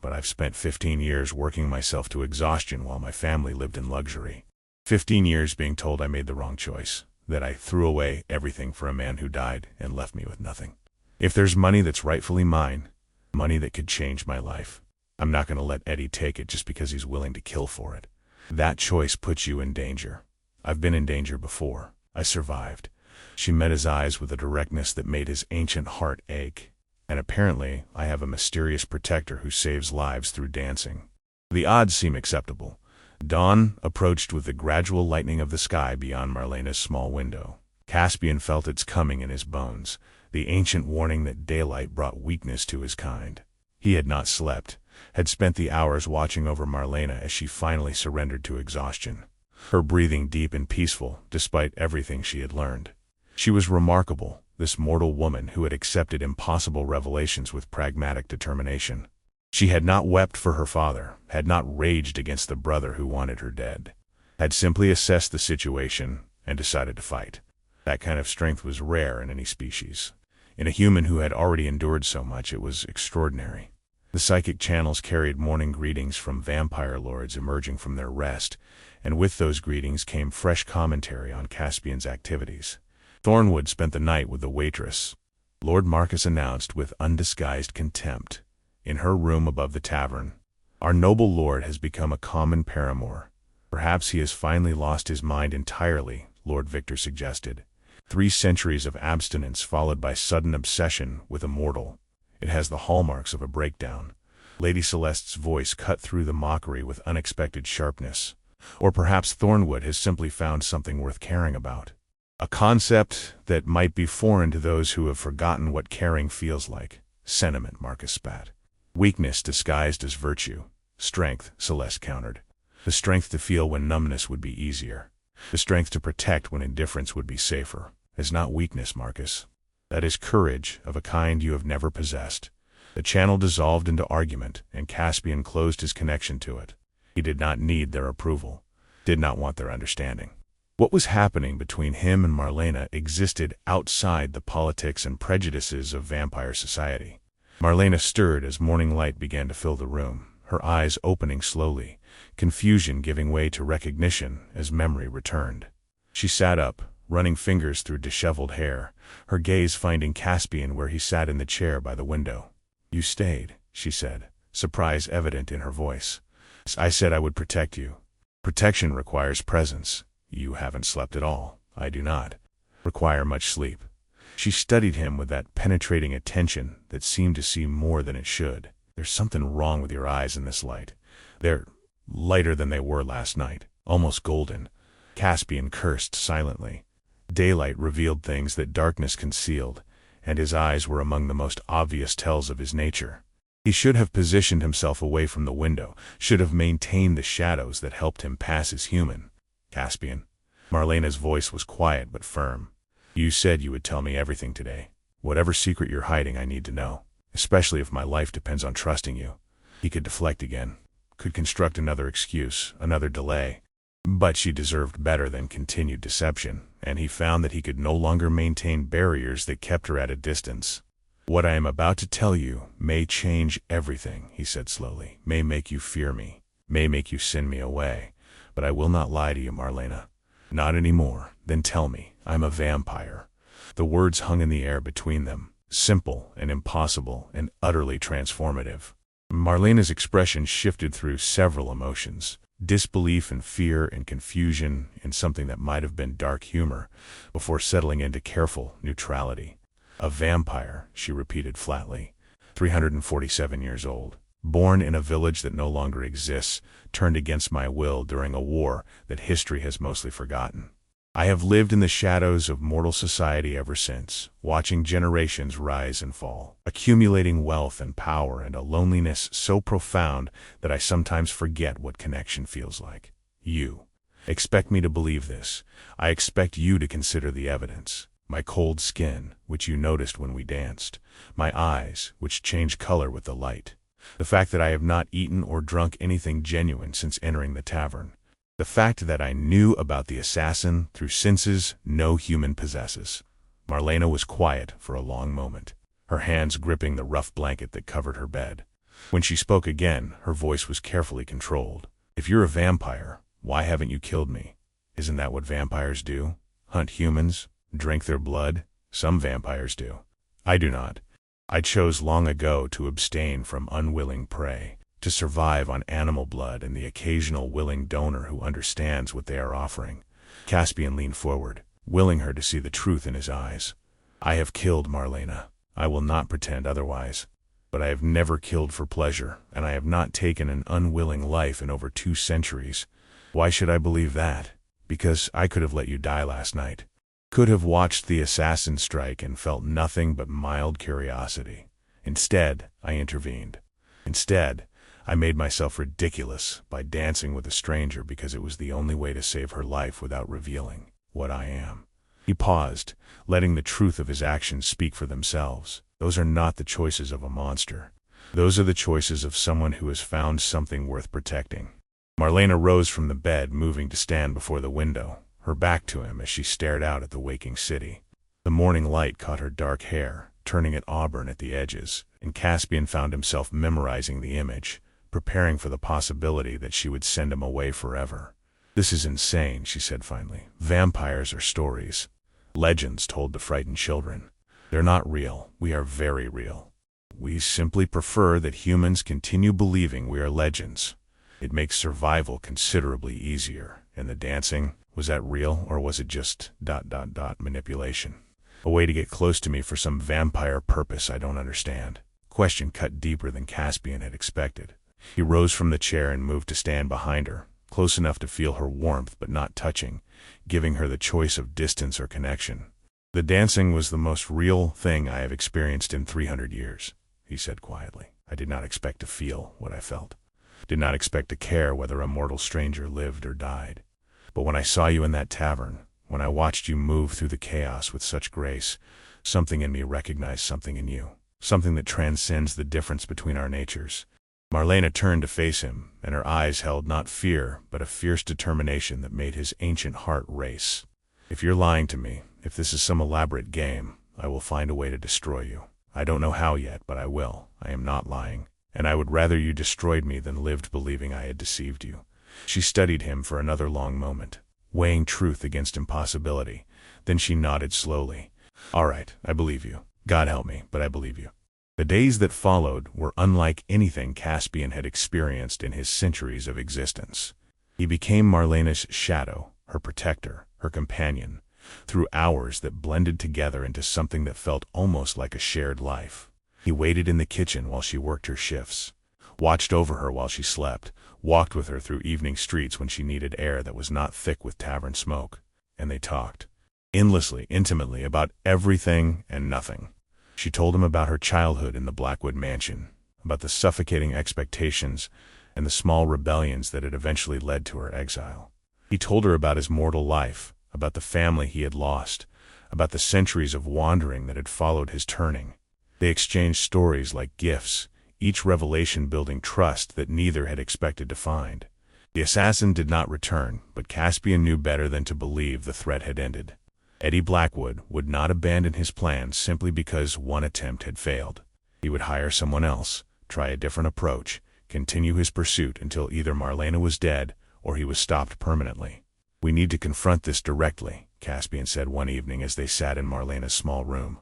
But I've spent 15 years working myself to exhaustion while my family lived in luxury. 15 years being told I made the wrong choice, that I threw away everything for a man who died and left me with nothing. If there's money that's rightfully mine, money that could change my life, I'm not going to let Eddie take it just because he's willing to kill for it. That choice puts you in danger. I've been in danger before. I survived. She met his eyes with a directness that made his ancient heart ache. And apparently, I have a mysterious protector who saves lives through dancing. The odds seem acceptable. Dawn approached with the gradual lightening of the sky beyond Marlena's small window. Caspian felt its coming in his bones, the ancient warning that daylight brought weakness to his kind. He had not slept, had spent the hours watching over Marlena as she finally surrendered to exhaustion. Her breathing deep and peaceful, despite everything she had learned. She was remarkable, this mortal woman who had accepted impossible revelations with pragmatic determination. She had not wept for her father, had not raged against the brother who wanted her dead, had simply assessed the situation and decided to fight. That kind of strength was rare in any species. In a human who had already endured so much, it was extraordinary. The psychic channels carried morning greetings from vampire lords emerging from their rest, and with those greetings came fresh commentary on Caspian's activities. Thornwood spent the night with the waitress, Lord Marcus announced with undisguised contempt, in her room above the tavern. Our noble lord has become a common paramour. Perhaps he has finally lost his mind entirely, Lord Victor suggested. 3 centuries of abstinence followed by sudden obsession with a mortal. It has the hallmarks of a breakdown. Lady Celeste's voice cut through the mockery with unexpected sharpness. Or perhaps Thornwood has simply found something worth caring about. A concept that might be foreign to those who have forgotten what caring feels like. Sentiment, Marcus spat. Weakness disguised as virtue. Strength, Celeste countered. The strength to feel when numbness would be easier. The strength to protect when indifference would be safer. Is not weakness, Marcus. That is courage of a kind you have never possessed. The channel dissolved into argument, and Caspian closed his connection to it. He did not need their approval, did not want their understanding. What was happening between him and Marlena existed outside the politics and prejudices of vampire society. Marlena stirred as morning light began to fill the room, her eyes opening slowly, confusion giving way to recognition as memory returned. She sat up, running fingers through disheveled hair, her gaze finding Caspian where he sat in the chair by the window. "You stayed," she said, surprise evident in her voice. "I said I would protect you. Protection requires presence. You haven't slept at all. I do not require much sleep." She studied him with that penetrating attention that seemed to see more than it should. "There's something wrong with your eyes in this light. They're lighter than they were last night, almost golden." Caspian cursed silently. Daylight revealed things that darkness concealed, and his eyes were among the most obvious tells of his nature. He should have positioned himself away from the window, should have maintained the shadows that helped him pass as human. "Caspian." Marlena's voice was quiet but firm. "You said you would tell me everything today. Whatever secret you're hiding, I need to know, especially if my life depends on trusting you." He could deflect again, could construct another excuse, another delay. But she deserved better than continued deception, and he found that he could no longer maintain barriers that kept her at a distance. "What I am about to tell you may change everything," he said slowly, "may make you fear me, may make you send me away, but I will not lie to you, Marlena. Not anymore. Then tell me, I'm a vampire." The words hung in the air between them, simple and impossible and utterly transformative. Marlena's expression shifted through several emotions. Disbelief and fear and confusion in something that might have been dark humor, before settling into careful neutrality. "A vampire," she repeated flatly. 347 years old. Born in a village that no longer exists, turned against my will during a war that history has mostly forgotten. I have lived in the shadows of mortal society ever since, watching generations rise and fall, accumulating wealth and power and a loneliness so profound that I sometimes forget what connection feels like. You expect me to believe this. I expect you to consider the evidence. My cold skin, which you noticed when we danced. My eyes, which change color with the light. The fact that I have not eaten or drunk anything genuine since entering the tavern. The fact that I knew about the assassin through senses no human possesses." Marlena was quiet for a long moment, her hands gripping the rough blanket that covered her bed. When she spoke again, her voice was carefully controlled. "If you're a vampire, why haven't you killed me? Isn't that what vampires do? Hunt humans? Drink their blood? Some vampires do. I do not. I chose long ago to abstain from unwilling prey, to survive on animal blood and the occasional willing donor who understands what they are offering." Caspian leaned forward, willing her to see the truth in his eyes. "I have killed, Marlena. I will not pretend otherwise. But I have never killed for pleasure, and I have not taken an unwilling life in over 2 centuries. Why should I believe that? Because I could have let you die last night. Could have watched the assassin strike and felt nothing but mild curiosity. Instead, I intervened. Instead, I made myself ridiculous by dancing with a stranger because it was the only way to save her life without revealing what I am." He paused, letting the truth of his actions speak for themselves. Those are not the choices of a monster. Those are the choices of someone who has found something worth protecting. Marlena rose from the bed, moving to stand before the window, her back to him as she stared out at the waking city. The morning light caught her dark hair, turning it auburn at the edges, and Caspian found himself memorizing the image, preparing for the possibility that she would send him away forever. "This is insane," she said finally. "Vampires are stories. Legends told to frighten children. They're not real. We are very real. We simply prefer that humans continue believing we are legends. It makes survival considerably easier. And the dancing, was that real, or was it just ... manipulation? A way to get close to me for some vampire purpose I don't understand." Question cut deeper than Caspian had expected. He rose from the chair and moved to stand behind her, close enough to feel her warmth but not touching, giving her the choice of distance or connection. "The dancing was the most real thing I have experienced in 300 years, he said quietly. "I did not expect to feel what I felt. Did not expect to care whether a mortal stranger lived or died. But when I saw you in that tavern, when I watched you move through the chaos with such grace, something in me recognized something in you, something that transcends the difference between our natures." Marlena turned to face him, and her eyes held not fear, but a fierce determination that made his ancient heart race. "If you're lying to me, if this is some elaborate game, I will find a way to destroy you. I don't know how yet, but I will. I am not lying, and I would rather you destroyed me than lived believing I had deceived you." She studied him for another long moment, weighing truth against impossibility. Then she nodded slowly. "All right, I believe you. God help me, but I believe you." The days that followed were unlike anything Caspian had experienced in his centuries of existence. He became Marlena's shadow, her protector, her companion, through hours that blended together into something that felt almost like a shared life. He waited in the kitchen while she worked her shifts, watched over her while she slept, walked with her through evening streets when she needed air that was not thick with tavern smoke, and they talked, endlessly, intimately, about everything and nothing. She told him about her childhood in the Blackwood mansion, about the suffocating expectations and the small rebellions that had eventually led to her exile. He told her about his mortal life, about the family he had lost, about the centuries of wandering that had followed his turning. They exchanged stories like gifts, each revelation building trust that neither had expected to find. The assassin did not return, but Caspian knew better than to believe the threat had ended. Eddie Blackwood would not abandon his plans simply because one attempt had failed. He would hire someone else, try a different approach, continue his pursuit until either Marlena was dead or he was stopped permanently. "We need to confront this directly," Caspian said one evening as they sat in Marlena's small room.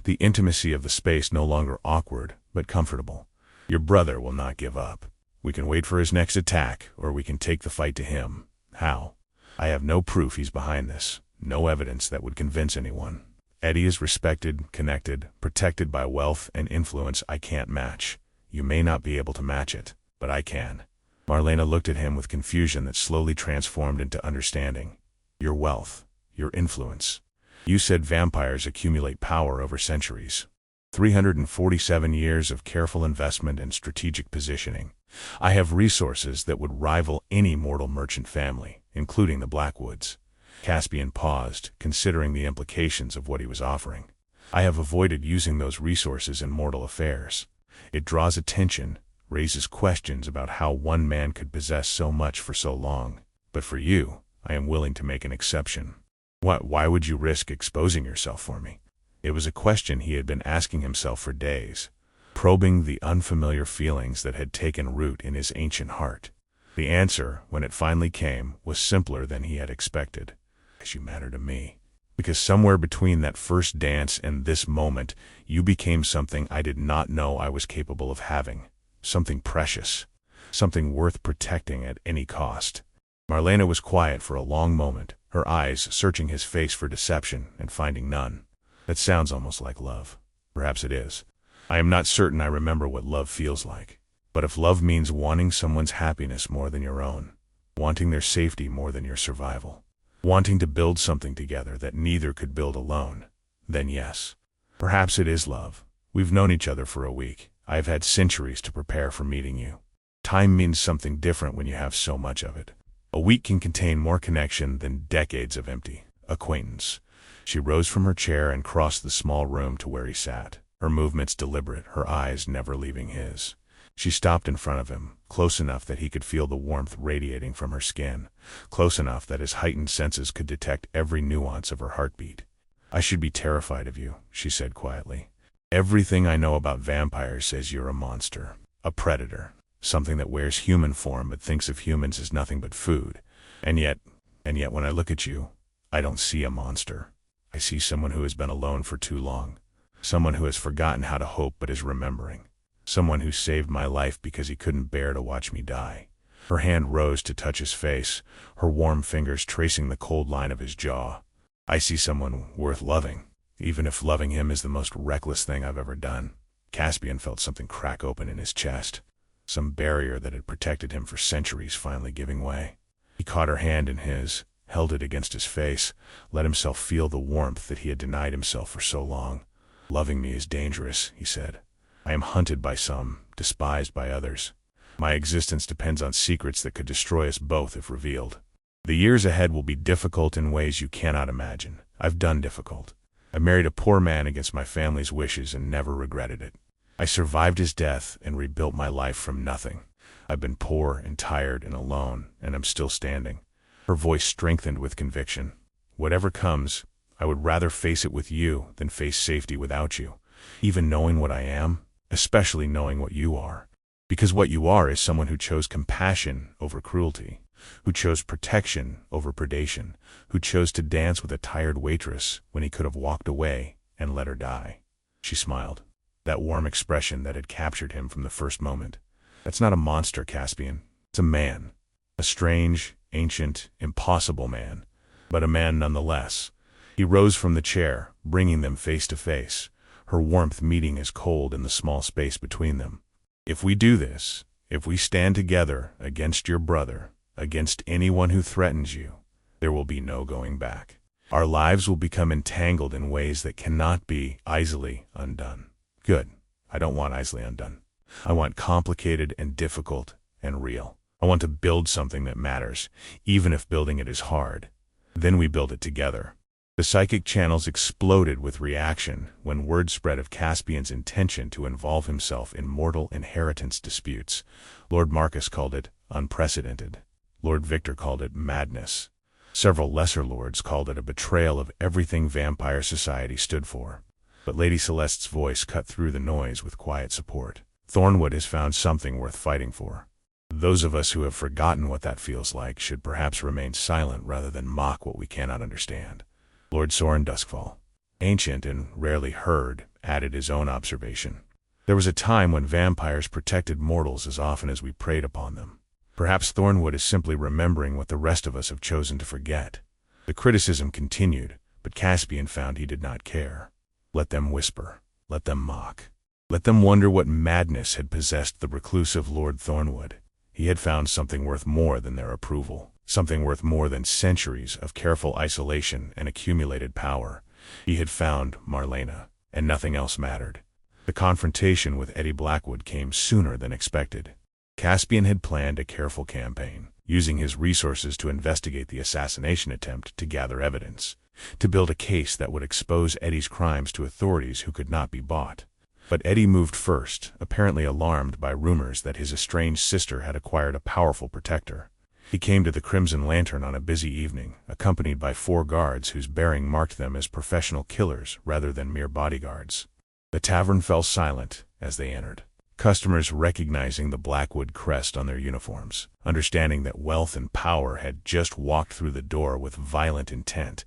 The intimacy of the space no longer awkward, but comfortable. "Your brother will not give up. We can wait for his next attack, or we can take the fight to him. How? I have no proof he's behind this. No evidence that would convince anyone. Eddie is respected, connected, protected by wealth and influence I can't match. You may not be able to match it, but I can." Marlena looked at him with confusion that slowly transformed into understanding. "Your wealth, your influence. You said vampires accumulate power over centuries. 347 years of careful investment and strategic positioning. I have resources that would rival any mortal merchant family, including the Blackwoods." Caspian paused, considering the implications of what he was offering. "I have avoided using those resources in mortal affairs. It draws attention, raises questions about how one man could possess so much for so long. But for you, I am willing to make an exception." Why would you risk exposing yourself for me?" It was a question he had been asking himself for days, probing the unfamiliar feelings that had taken root in his ancient heart. The answer, when it finally came, was simpler than he had expected. "Because you matter to me. Because somewhere between that first dance and this moment, you became something I did not know I was capable of having. Something precious. Something worth protecting at any cost." Marlena was quiet for a long moment, her eyes searching his face for deception and finding none. "That sounds almost like love. Perhaps it is. I am not certain I remember what love feels like. But if love means wanting someone's happiness more than your own, wanting their safety more than your survival, wanting to build something together that neither could build alone, then yes. Perhaps it is love. We've known each other for a week. I have had centuries to prepare for meeting you. Time means something different when you have so much of it. A week can contain more connection than decades of empty acquaintance." She rose from her chair and crossed the small room to where he sat, her movements deliberate, her eyes never leaving his. She stopped in front of him, close enough that he could feel the warmth radiating from her skin, close enough that his heightened senses could detect every nuance of her heartbeat. "I should be terrified of you," she said quietly. "Everything I know about vampires says you're a monster, a predator, something that wears human form but thinks of humans as nothing but food. And yet when I look at you, I don't see a monster. I see someone who has been alone for too long, someone who has forgotten how to hope but is remembering, someone who saved my life because he couldn't bear to watch me die." Her hand rose to touch his face, her warm fingers tracing the cold line of his jaw. "I see someone worth loving, even if loving him is the most reckless thing I've ever done." Caspian felt something crack open in his chest, some barrier that had protected him for centuries finally giving way. He caught her hand in his, held it against his face, let himself feel the warmth that he had denied himself for so long. "Loving me is dangerous," he said. "I am hunted by some, despised by others. My existence depends on secrets that could destroy us both if revealed. The years ahead will be difficult in ways you cannot imagine. I've done difficult. I married a poor man against my family's wishes and never regretted it. I survived his death and rebuilt my life from nothing. I've been poor and tired and alone, and I'm still standing." Her voice strengthened with conviction. "Whatever comes, I would rather face it with you than face safety without you, even knowing what I am, especially knowing what you are. Because what you are is someone who chose compassion over cruelty, who chose protection over predation, who chose to dance with a tired waitress when he could have walked away and let her die." She smiled, that warm expression that had captured him from the first moment. "That's not a monster, Caspian. It's a man. A strange, ancient, impossible man, but a man nonetheless." He rose from the chair, bringing them face to face, her warmth meeting his cold in the small space between them. "If we do this, if we stand together against your brother, against anyone who threatens you, there will be no going back. Our lives will become entangled in ways that cannot be easily undone." "Good. I don't want easily undone. I want complicated and difficult and real. I want to build something that matters, even if building it is hard. Then we build it together." The psychic channels exploded with reaction when word spread of Caspian's intention to involve himself in mortal inheritance disputes. Lord Marcus called it unprecedented. Lord Victor called it madness. Several lesser lords called it a betrayal of everything vampire society stood for. But Lady Celeste's voice cut through the noise with quiet support. "Thornwood has found something worth fighting for. Those of us who have forgotten what that feels like should perhaps remain silent rather than mock what we cannot understand." Lord Soren Duskfall, ancient and rarely heard, added his own observation. "There was a time when vampires protected mortals as often as we preyed upon them. Perhaps Thornwood is simply remembering what the rest of us have chosen to forget." The criticism continued, but Caspian found he did not care. Let them whisper. Let them mock. Let them wonder what madness had possessed the reclusive Lord Thornwood. He had found something worth more than their approval. Something worth more than centuries of careful isolation and accumulated power. He had found Marlena, and nothing else mattered. The confrontation with Eddie Blackwood came sooner than expected. Caspian had planned a careful campaign, using his resources to investigate the assassination attempt to gather evidence, to build a case that would expose Eddie's crimes to authorities who could not be bought. But Eddie moved first, apparently alarmed by rumors that his estranged sister had acquired a powerful protector. He came to the Crimson Lantern on a busy evening, accompanied by 4 guards whose bearing marked them as professional killers rather than mere bodyguards. The tavern fell silent as they entered, customers recognizing the Blackwood crest on their uniforms, understanding that wealth and power had just walked through the door with violent intent.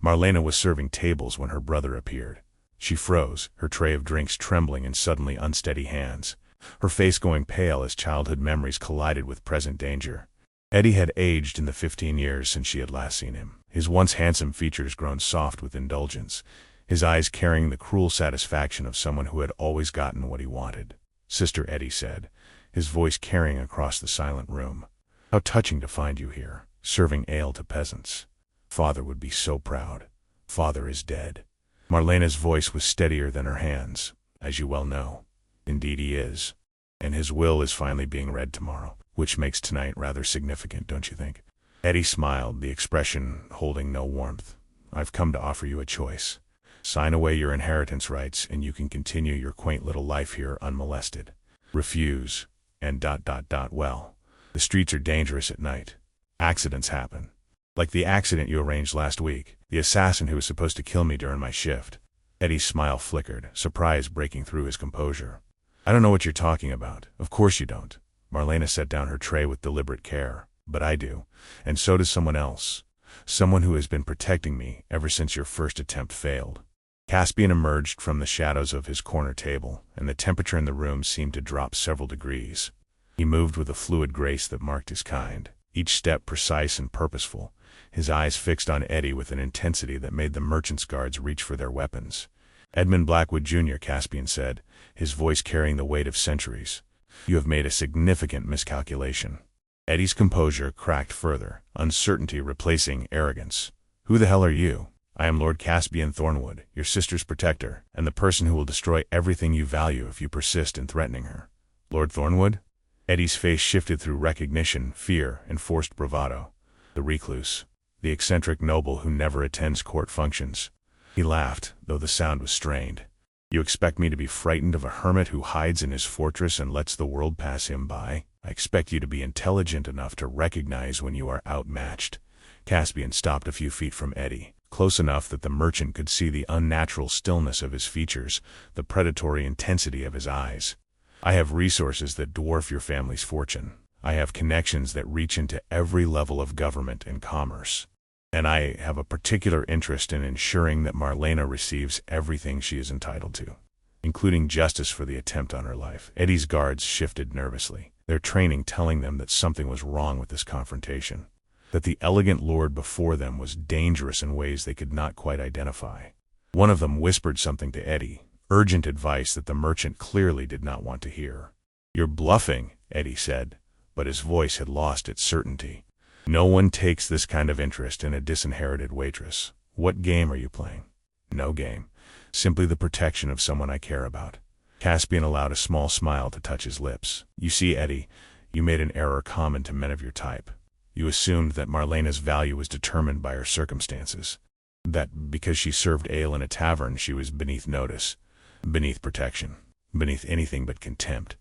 Marlena was serving tables when her brother appeared. She froze, her tray of drinks trembling in suddenly unsteady hands, her face going pale as childhood memories collided with present danger. Eddie had aged in the 15 years since she had last seen him, his once handsome features grown soft with indulgence, his eyes carrying the cruel satisfaction of someone who had always gotten what he wanted. "Sister," Eddie said, his voice carrying across the silent room. "How touching to find you here, serving ale to peasants. Father would be so proud. Father is dead." Marlena's voice was steadier than her hands. "As you well know. Indeed he is. And his will is finally being read tomorrow. Which makes tonight rather significant, don't you think?" Eddie smiled, the expression holding no warmth. "I've come to offer you a choice. Sign away your inheritance rights and you can continue your quaint little life here unmolested. Refuse, and ... well, the streets are dangerous at night. Accidents happen. Like the accident you arranged last week, the assassin who was supposed to kill me during my shift." Eddie's smile flickered, surprise breaking through his composure. "I don't know what you're talking about. Of course you don't." Marlena set down her tray with deliberate care. "But I do, and so does someone else. Someone who has been protecting me ever since your first attempt failed." Caspian emerged from the shadows of his corner table, and the temperature in the room seemed to drop several degrees. He moved with a fluid grace that marked his kind, each step precise and purposeful, his eyes fixed on Eddie with an intensity that made the merchant's guards reach for their weapons. "Edmund Blackwood, Jr.," Caspian said, his voice carrying the weight of centuries. "You have made a significant miscalculation. Eddie's composure cracked further, uncertainty replacing arrogance. "Who the hell are you?" "I am Lord Caspian Thornwood, your sister's protector, and the person who will destroy everything you value if you persist in threatening her." "Lord Thornwood?" Eddie's face shifted through recognition, fear, and forced bravado. "The recluse. The eccentric noble who never attends court functions." He laughed, though the sound was strained. "You expect me to be frightened of a hermit who hides in his fortress and lets the world pass him by? I expect you to be intelligent enough to recognize when you are outmatched." Caspian stopped a few feet from Eddie, close enough that the merchant could see the unnatural stillness of his features, the predatory intensity of his eyes. "I have resources that dwarf your family's fortune. I have connections that reach into every level of government and commerce. And I have a particular interest in ensuring that Marlena receives everything she is entitled to, including justice for the attempt on her life." Eddie's guards shifted nervously, their training telling them that something was wrong with this confrontation, that the elegant lord before them was dangerous in ways they could not quite identify. One of them whispered something to Eddie, urgent advice that the merchant clearly did not want to hear. "You're bluffing," Eddie said, but his voice had lost its certainty. "No one takes this kind of interest in a disinherited waitress. What game are you playing?" "No game. Simply the protection of someone I care about." Caspian allowed a small smile to touch his lips. "You see, Eddie, you made an error common to men of your type. You assumed that Marlena's value was determined by her circumstances. That because she served ale in a tavern she was beneath notice, beneath protection, beneath anything but contempt.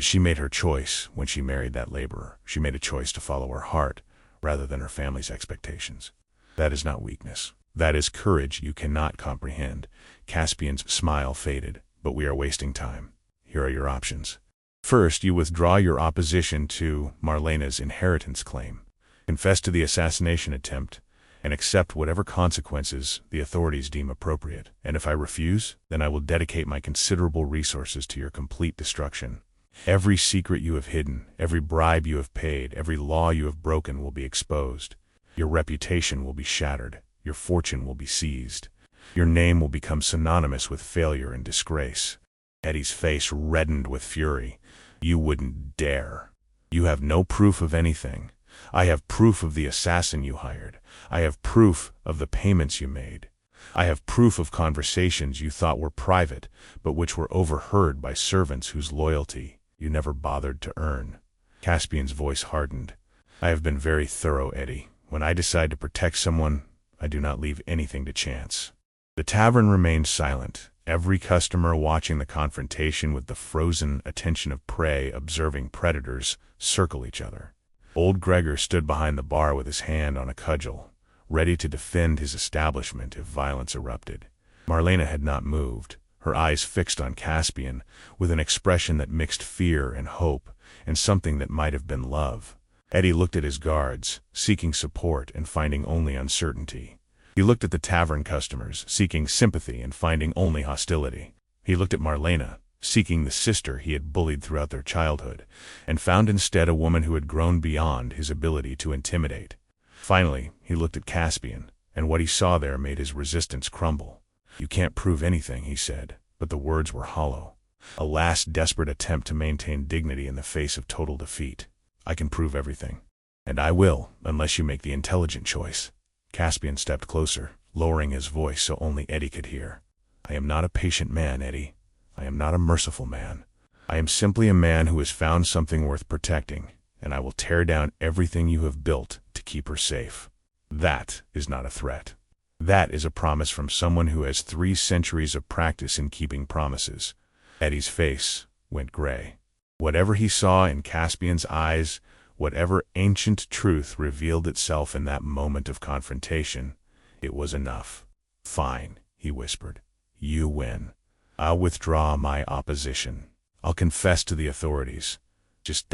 She made her choice when she married that laborer. She made a choice to follow her heart rather than her family's expectations. That is not weakness. That is courage you cannot comprehend." Caspian's smile faded. "But we are wasting time. Here are your options. First, you withdraw your opposition to Marlena's inheritance claim, confess to the assassination attempt, and accept whatever consequences the authorities deem appropriate. And if I refuse, then I will dedicate my considerable resources to your complete destruction. Every secret you have hidden, every bribe you have paid, every law you have broken will be exposed. Your reputation will be shattered. Your fortune will be seized. Your name will become synonymous with failure and disgrace." Eddie's face reddened with fury. "You wouldn't dare. You have no proof of anything. I have proof of the assassin you hired. I have proof of the payments you made. I have proof of conversations you thought were private, but which were overheard by servants whose loyalty you never bothered to earn." Caspian's voice hardened. "I have been very thorough, Eddie. When I decide to protect someone, I do not leave anything to chance." The tavern remained silent, every customer watching the confrontation with the frozen attention of prey observing predators circle each other. Old Gregor stood behind the bar with his hand on a cudgel, ready to defend his establishment if violence erupted. Marlena had not moved, her eyes fixed on Caspian, with an expression that mixed fear and hope, and something that might have been love. Eddie looked at his guards, seeking support and finding only uncertainty. He looked at the tavern customers, seeking sympathy and finding only hostility. He looked at Marlena, seeking the sister he had bullied throughout their childhood, and found instead a woman who had grown beyond his ability to intimidate. Finally, he looked at Caspian, and what he saw there made his resistance crumble. "You can't prove anything," he said, but the words were hollow. A last desperate attempt to maintain dignity in the face of total defeat. "I can prove everything. And I will, unless you make the intelligent choice." Caspian stepped closer, lowering his voice so only Eddie could hear. "I am not a patient man, Eddie. I am not a merciful man. I am simply a man who has found something worth protecting, and I will tear down everything you have built to keep her safe. That is not a threat. That is a promise from someone who has 3 centuries of practice in keeping promises." Eddie's face went gray. Whatever he saw in Caspian's eyes, whatever ancient truth revealed itself in that moment of confrontation, it was enough. "Fine," he whispered. "You win. I'll withdraw my opposition. I'll confess to the authorities. Just ...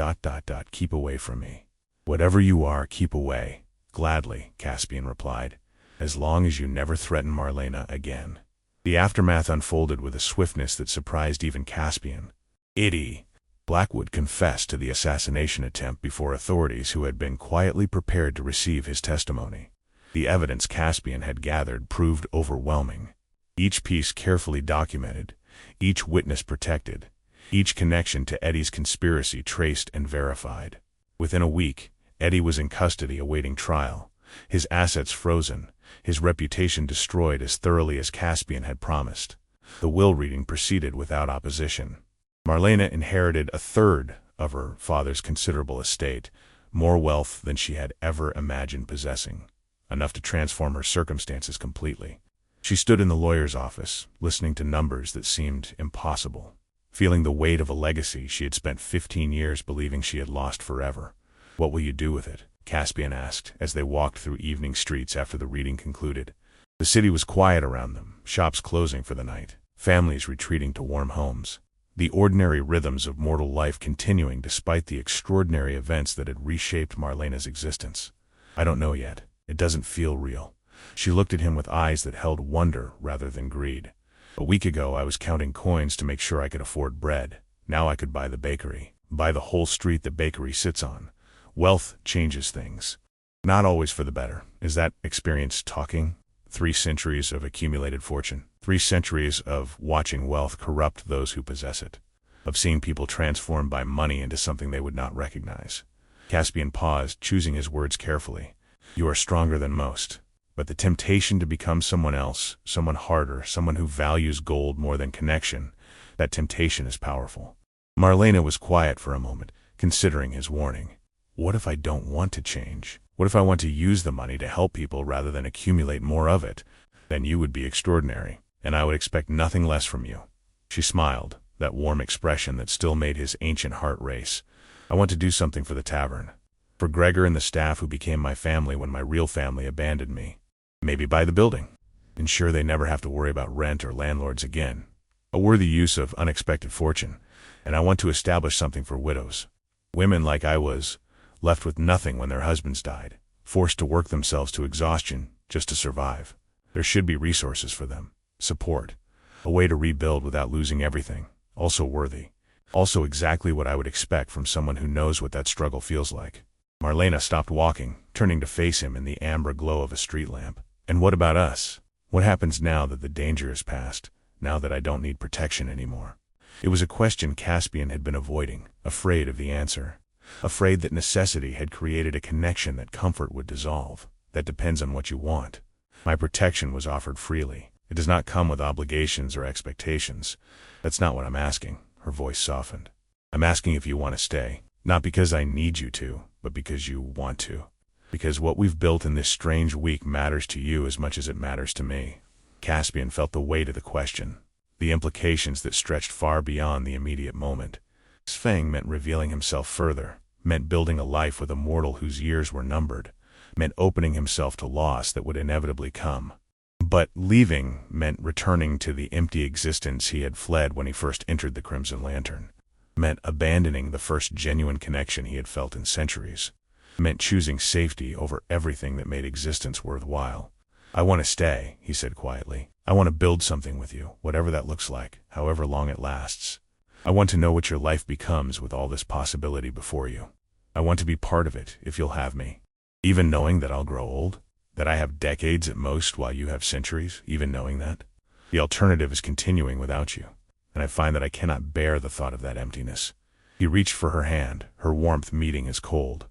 keep away from me." "Whatever you are, keep away." "Gladly," Caspian replied, "as long as you never threaten Marlena again." The aftermath unfolded with a swiftness that surprised even Caspian. Eddie Blackwood confessed to the assassination attempt before authorities who had been quietly prepared to receive his testimony. The evidence Caspian had gathered proved overwhelming. Each piece carefully documented, each witness protected, each connection to Eddie's conspiracy traced and verified. Within a week, Eddie was in custody awaiting trial, his assets frozen, his reputation destroyed as thoroughly as Caspian had promised. The will reading proceeded without opposition. Marlena inherited a third of her father's considerable estate, more wealth than she had ever imagined possessing, enough to transform her circumstances completely. She stood in the lawyer's office, listening to numbers that seemed impossible, feeling the weight of a legacy she had spent 15 years believing she had lost forever. "What will you do with it?" Caspian asked, as they walked through evening streets after the reading concluded. The city was quiet around them, shops closing for the night, families retreating to warm homes, the ordinary rhythms of mortal life continuing despite the extraordinary events that had reshaped Marlena's existence. "I don't know yet. It doesn't feel real." She looked at him with eyes that held wonder rather than greed. "A week ago I was counting coins to make sure I could afford bread. Now I could buy the bakery, buy the whole street the bakery sits on. Wealth changes things. Not always for the better. Is that experience talking? 3 centuries of accumulated fortune. 3 centuries of watching wealth corrupt those who possess it. Of seeing people transformed by money into something they would not recognize." Caspian paused, choosing his words carefully. "You are stronger than most. But the temptation to become someone else, someone harder, someone who values gold more than connection, that temptation is powerful." Marlena was quiet for a moment, considering his warning. "What if I don't want to change? What if I want to use the money to help people rather than accumulate more of it? Then you would be extraordinary, and I would expect nothing less from you." She smiled, that warm expression that still made his ancient heart race. "I want to do something for the tavern. For Gregor and the staff who became my family when my real family abandoned me. Maybe buy the building. Ensure they never have to worry about rent or landlords again. A worthy use of unexpected fortune. And I want to establish something for widows. Women like I was, left with nothing when their husbands died, forced to work themselves to exhaustion just to survive. There should be resources for them, support, a way to rebuild without losing everything, also worthy, also exactly what I would expect from someone who knows what that struggle feels like." Marlena stopped walking, turning to face him in the amber glow of a street lamp. "And what about us? What happens now that the danger is past, now that I don't need protection anymore?" It was a question Caspian had been avoiding, afraid of the answer. Afraid that necessity had created a connection that comfort would dissolve. "That depends on what you want. My protection was offered freely. It does not come with obligations or expectations. That's not what I'm asking." Her voice softened. "I'm asking if you want to stay, not because I need you to, but because you want to. Because what we've built in this strange week matters to you as much as it matters to me." Caspian felt the weight of the question, the implications that stretched far beyond the immediate moment. Sfang meant revealing himself further, meant building a life with a mortal whose years were numbered, meant opening himself to loss that would inevitably come. But leaving meant returning to the empty existence he had fled when he first entered the Crimson Lantern, meant abandoning the first genuine connection he had felt in centuries, meant choosing safety over everything that made existence worthwhile. "I want to stay," he said quietly. "I want to build something with you, whatever that looks like, however long it lasts. I want to know what your life becomes with all this possibility before you. I want to be part of it, if you'll have me. Even knowing that I'll grow old, that I have decades at most while you have centuries, even knowing that. The alternative is continuing without you, and I find that I cannot bear the thought of that emptiness." He reached for her hand, her warmth meeting his cold.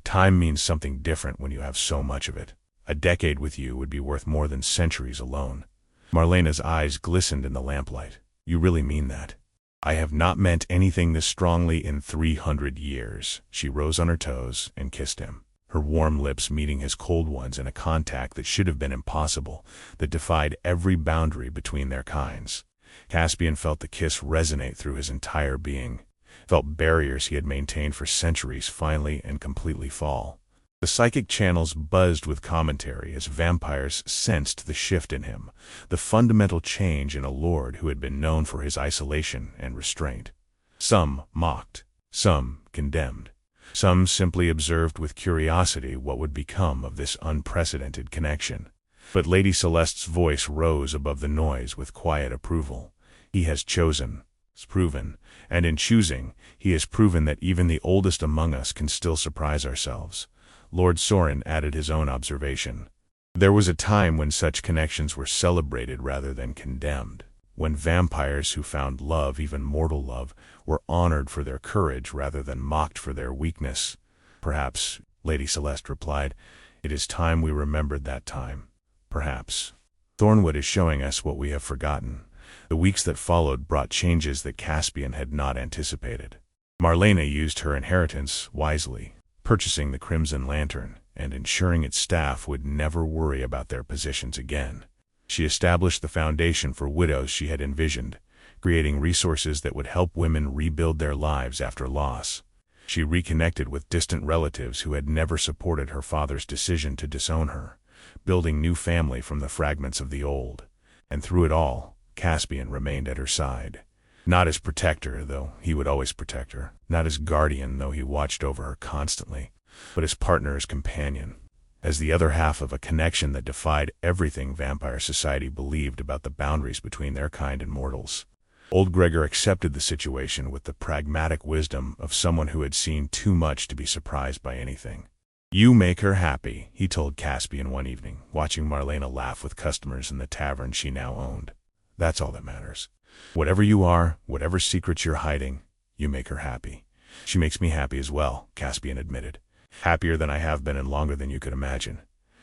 "Time means something different when you have so much of it. A decade with you would be worth more than centuries alone." Marlena's eyes glistened in the lamplight. "You really mean that?" "I have not meant anything this strongly in 300 years. She rose on her toes and kissed him, her warm lips meeting his cold ones in a contact that should have been impossible, that defied every boundary between their kinds. Caspian felt the kiss resonate through his entire being, felt barriers he had maintained for centuries finally and completely fall. The psychic channels buzzed with commentary as vampires sensed the shift in him, the fundamental change in a lord who had been known for his isolation and restraint. Some mocked, some condemned, some simply observed with curiosity what would become of this unprecedented connection. But Lady Celeste's voice rose above the noise with quiet approval. "He has chosen, proven, and in choosing, he has proven that even the oldest among us can still surprise ourselves." Lord Sorin added his own observation. "There was a time when such connections were celebrated rather than condemned, when vampires who found love, even mortal love, were honored for their courage rather than mocked for their weakness. Perhaps, Lady Celeste replied. It is time we remembered that time. Perhaps. Thornwood is showing us what we have forgotten. The weeks that followed brought changes that Caspian had not anticipated. Marlena used her inheritance wisely, purchasing the Crimson Lantern and ensuring its staff would never worry about their positions again. She established the foundation for widows she had envisioned, creating resources that would help women rebuild their lives after loss. She reconnected with distant relatives who had never supported her father's decision to disown her, building new family from the fragments of the old. And through it all, Caspian remained at her side. Not as protector, though he would always protect her. Not as guardian, though he watched over her constantly. But as partner, as companion. As the other half of a connection that defied everything vampire society believed about the boundaries between their kind and mortals. Old Gregor accepted the situation with the pragmatic wisdom of someone who had seen too much to be surprised by anything. You make her happy, he told Caspian one evening, watching Marlena laugh with customers in the tavern she now owned. That's all that matters. Whatever you are, whatever secrets you're hiding, you make her happy. She makes me happy as well, Caspian admitted. Happier than I have been and longer than you could imagine.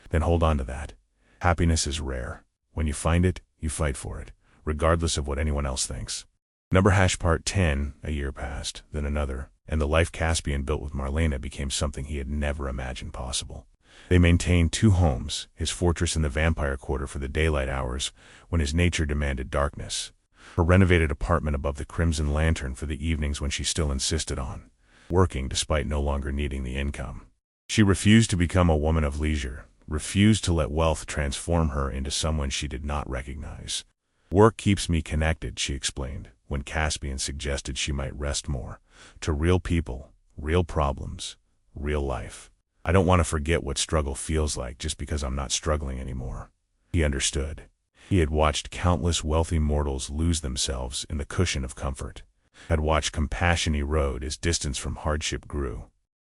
Then hold on to that. Happiness is rare. When you find it, you fight for it, regardless of what anyone else thinks. Part 10, a year passed, then another, and the life Caspian built with Marlena became something he had never imagined possible. They maintained 2 homes, his fortress in the vampire quarter for the daylight hours, when his nature demanded darkness. Her renovated apartment above the Crimson Lantern for the evenings when she still insisted on working despite no longer needing the income. She refused to become a woman of leisure, refused to let wealth transform her into someone she did not recognize. Work keeps me connected, she explained, when Caspian suggested she might rest more, to real people, real problems, real life. I don't want to forget what struggle feels like just because I'm not struggling anymore. He understood. He had watched countless wealthy mortals lose themselves in the cushion of comfort, had watched compassion erode as distance from hardship grew.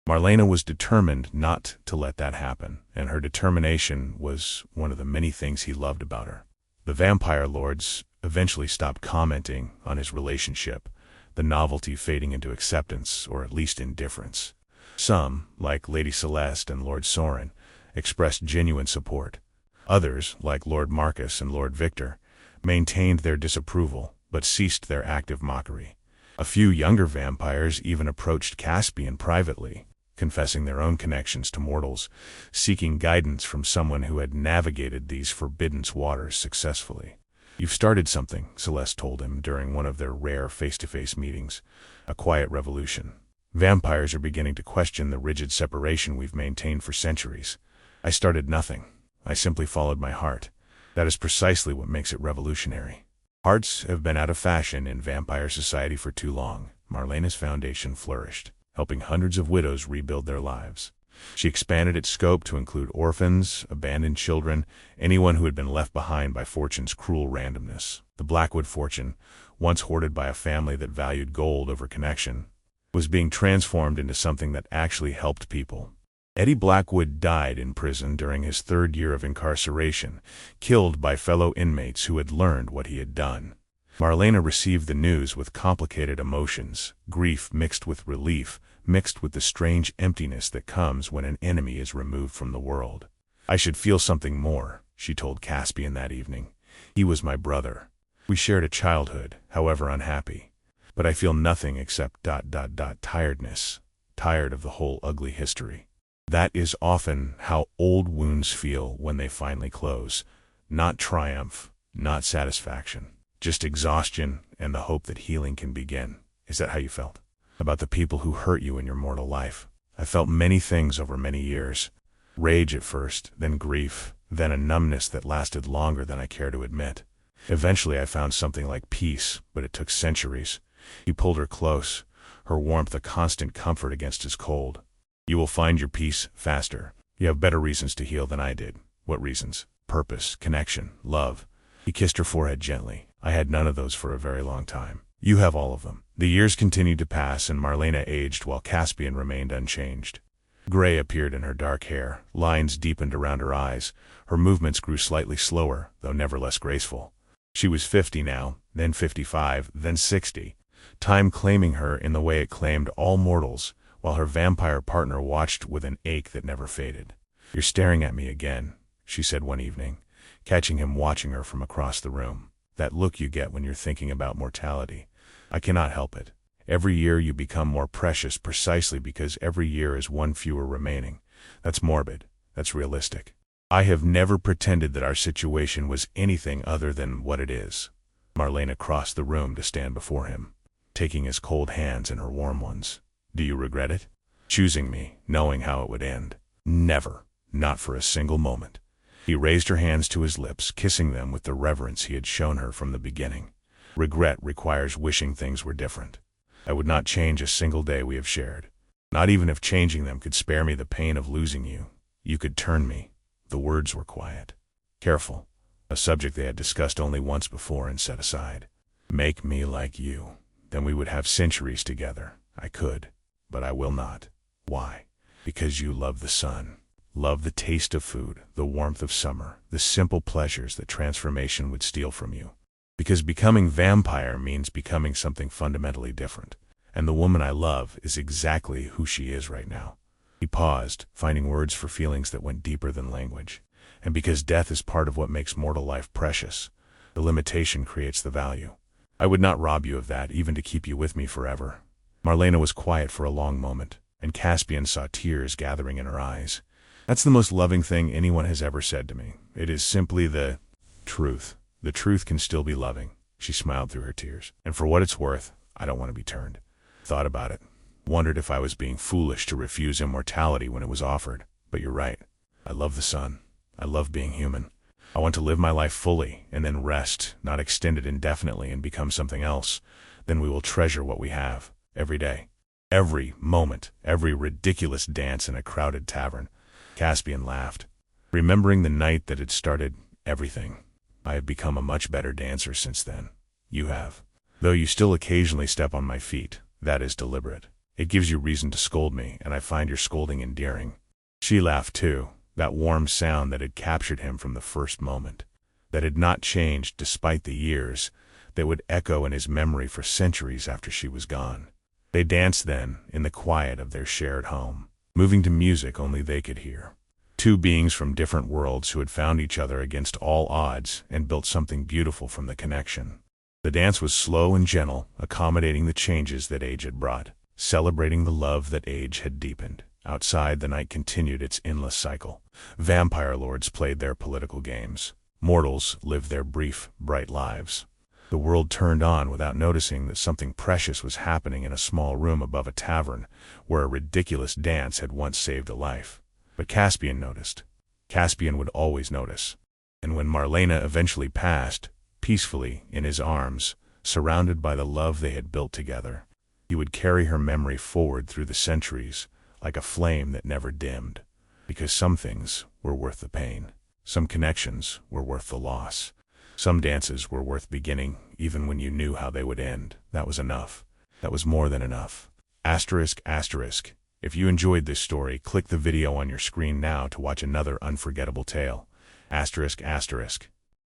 Marlena was determined not to let that happen, and her determination was one of the many things he loved about her. The vampire lords eventually stopped commenting on his relationship, the novelty fading into acceptance, or at least indifference. Some, like Lady Celeste and Lord Sorin, expressed genuine support. Others, like Lord Marcus and Lord Victor, maintained their disapproval, but ceased their active mockery. A few younger vampires even approached Caspian privately, confessing their own connections to mortals, seeking guidance from someone who had navigated these forbidden waters successfully. You've started something, Celeste told him during one of their rare face-to-face meetings, a quiet revolution. Vampires are beginning to question the rigid separation we've maintained for centuries. I started nothing. I simply followed my heart. That is precisely what makes it revolutionary. Hearts have been out of fashion in vampire society for too long. Marlena's foundation flourished, helping hundreds of widows rebuild their lives. She expanded its scope to include orphans, abandoned children, anyone who had been left behind by fortune's cruel randomness. The Blackwood fortune, once hoarded by a family that valued gold over connection, was being transformed into something that actually helped people. Eddie Blackwood died in prison during his 3rd year of incarceration, killed by fellow inmates who had learned what he had done. Marlena received the news with complicated emotions, grief mixed with relief, mixed with the strange emptiness that comes when an enemy is removed from the world. I should feel something more, she told Caspian that evening. He was my brother. We shared a childhood, however unhappy. But I feel nothing except tiredness, tired of the whole ugly history. That is often how old wounds feel when they finally close. Not triumph, not satisfaction, just exhaustion and the hope that healing can begin. Is that how you felt? About the people who hurt you in your mortal life? I felt many things over many years. Rage at first, then grief, then a numbness that lasted longer than I care to admit. Eventually I found something like peace, but it took centuries. He pulled her close, her warmth a constant comfort against his cold. You will find your peace faster. You have better reasons to heal than I did. What reasons? Purpose, connection, love. He kissed her forehead gently. I had none of those for a very long time. You have all of them. The years continued to pass and Marlena aged while Caspian remained unchanged. Gray appeared in her dark hair, lines deepened around her eyes. Her movements grew slightly slower, though never less graceful. She was 50 now, then 55, then 60. Time claiming her in the way it claimed all mortals, while her vampire partner watched with an ache that never faded. "You're staring at me again," she said one evening, catching him watching her from across the room. "That look you get when you're thinking about mortality. I cannot help it. Every year you become more precious precisely because every year is one fewer remaining. That's morbid. That's realistic. I have never pretended that our situation was anything other than what it is." Marlena crossed the room to stand before him, taking his cold hands in her warm ones. "Do you regret it? Choosing me, knowing how it would end?" "Never. Not for a single moment." He raised her hands to his lips, kissing them with the reverence he had shown her from the beginning. "Regret requires wishing things were different. I would not change a single day we have shared. Not even if changing them could spare me the pain of losing you. You could turn me." The words were quiet, careful, a subject they had discussed only once before and set aside. "Make me like you. Then we would have centuries together. I could, but I will not." "Why?" "Because you love the sun. Love the taste of food, the warmth of summer, the simple pleasures that transformation would steal from you. Because becoming vampire means becoming something fundamentally different. And the woman I love is exactly who she is right now." He paused, finding words for feelings that went deeper than language. "And because death is part of what makes mortal life precious, the limitation creates the value. I would not rob you of that, even to keep you with me forever." Marlena was quiet for a long moment, and Caspian saw tears gathering in her eyes. "That's the most loving thing anyone has ever said to me. It is simply the truth. The truth can still be loving." She smiled through her tears. "And for what it's worth, I don't want to be turned." "Thought about it. Wondered if I was being foolish to refuse immortality when it was offered. But you're right. I love the sun. I love being human. I want to live my life fully, and then rest, not extend it indefinitely and become something else. Then we will treasure what we have, every day. Every moment, every ridiculous dance in a crowded tavern." Caspian laughed, remembering the night that had started everything. "I have become a much better dancer since then. You have. Though you still occasionally step on my feet, that is deliberate. It gives you reason to scold me, and I find your scolding endearing." She laughed too, that warm sound that had captured him from the first moment, that had not changed despite the years, that would echo in his memory for centuries after she was gone. They danced then, in the quiet of their shared home, moving to music only they could hear. Two beings from different worlds who had found each other against all odds and built something beautiful from the connection. The dance was slow and gentle, accommodating the changes that age had brought, celebrating the love that age had deepened. Outside, the night continued its endless cycle. Vampire lords played their political games. Mortals lived their brief, bright lives. The world turned on without noticing that something precious was happening in a small room above a tavern, where a ridiculous dance had once saved a life. But Caspian noticed. Caspian would always notice. And when Marlena eventually passed, peacefully in his arms, surrounded by the love they had built together, he would carry her memory forward through the centuries, like a flame that never dimmed. Because some things were worth the pain. Some connections were worth the loss. Some dances were worth beginning, even when you knew how they would end. That was enough. That was more than enough. Asterisk, asterisk. If you enjoyed this story, click the video on your screen now to watch another unforgettable tale. Asterisk, asterisk.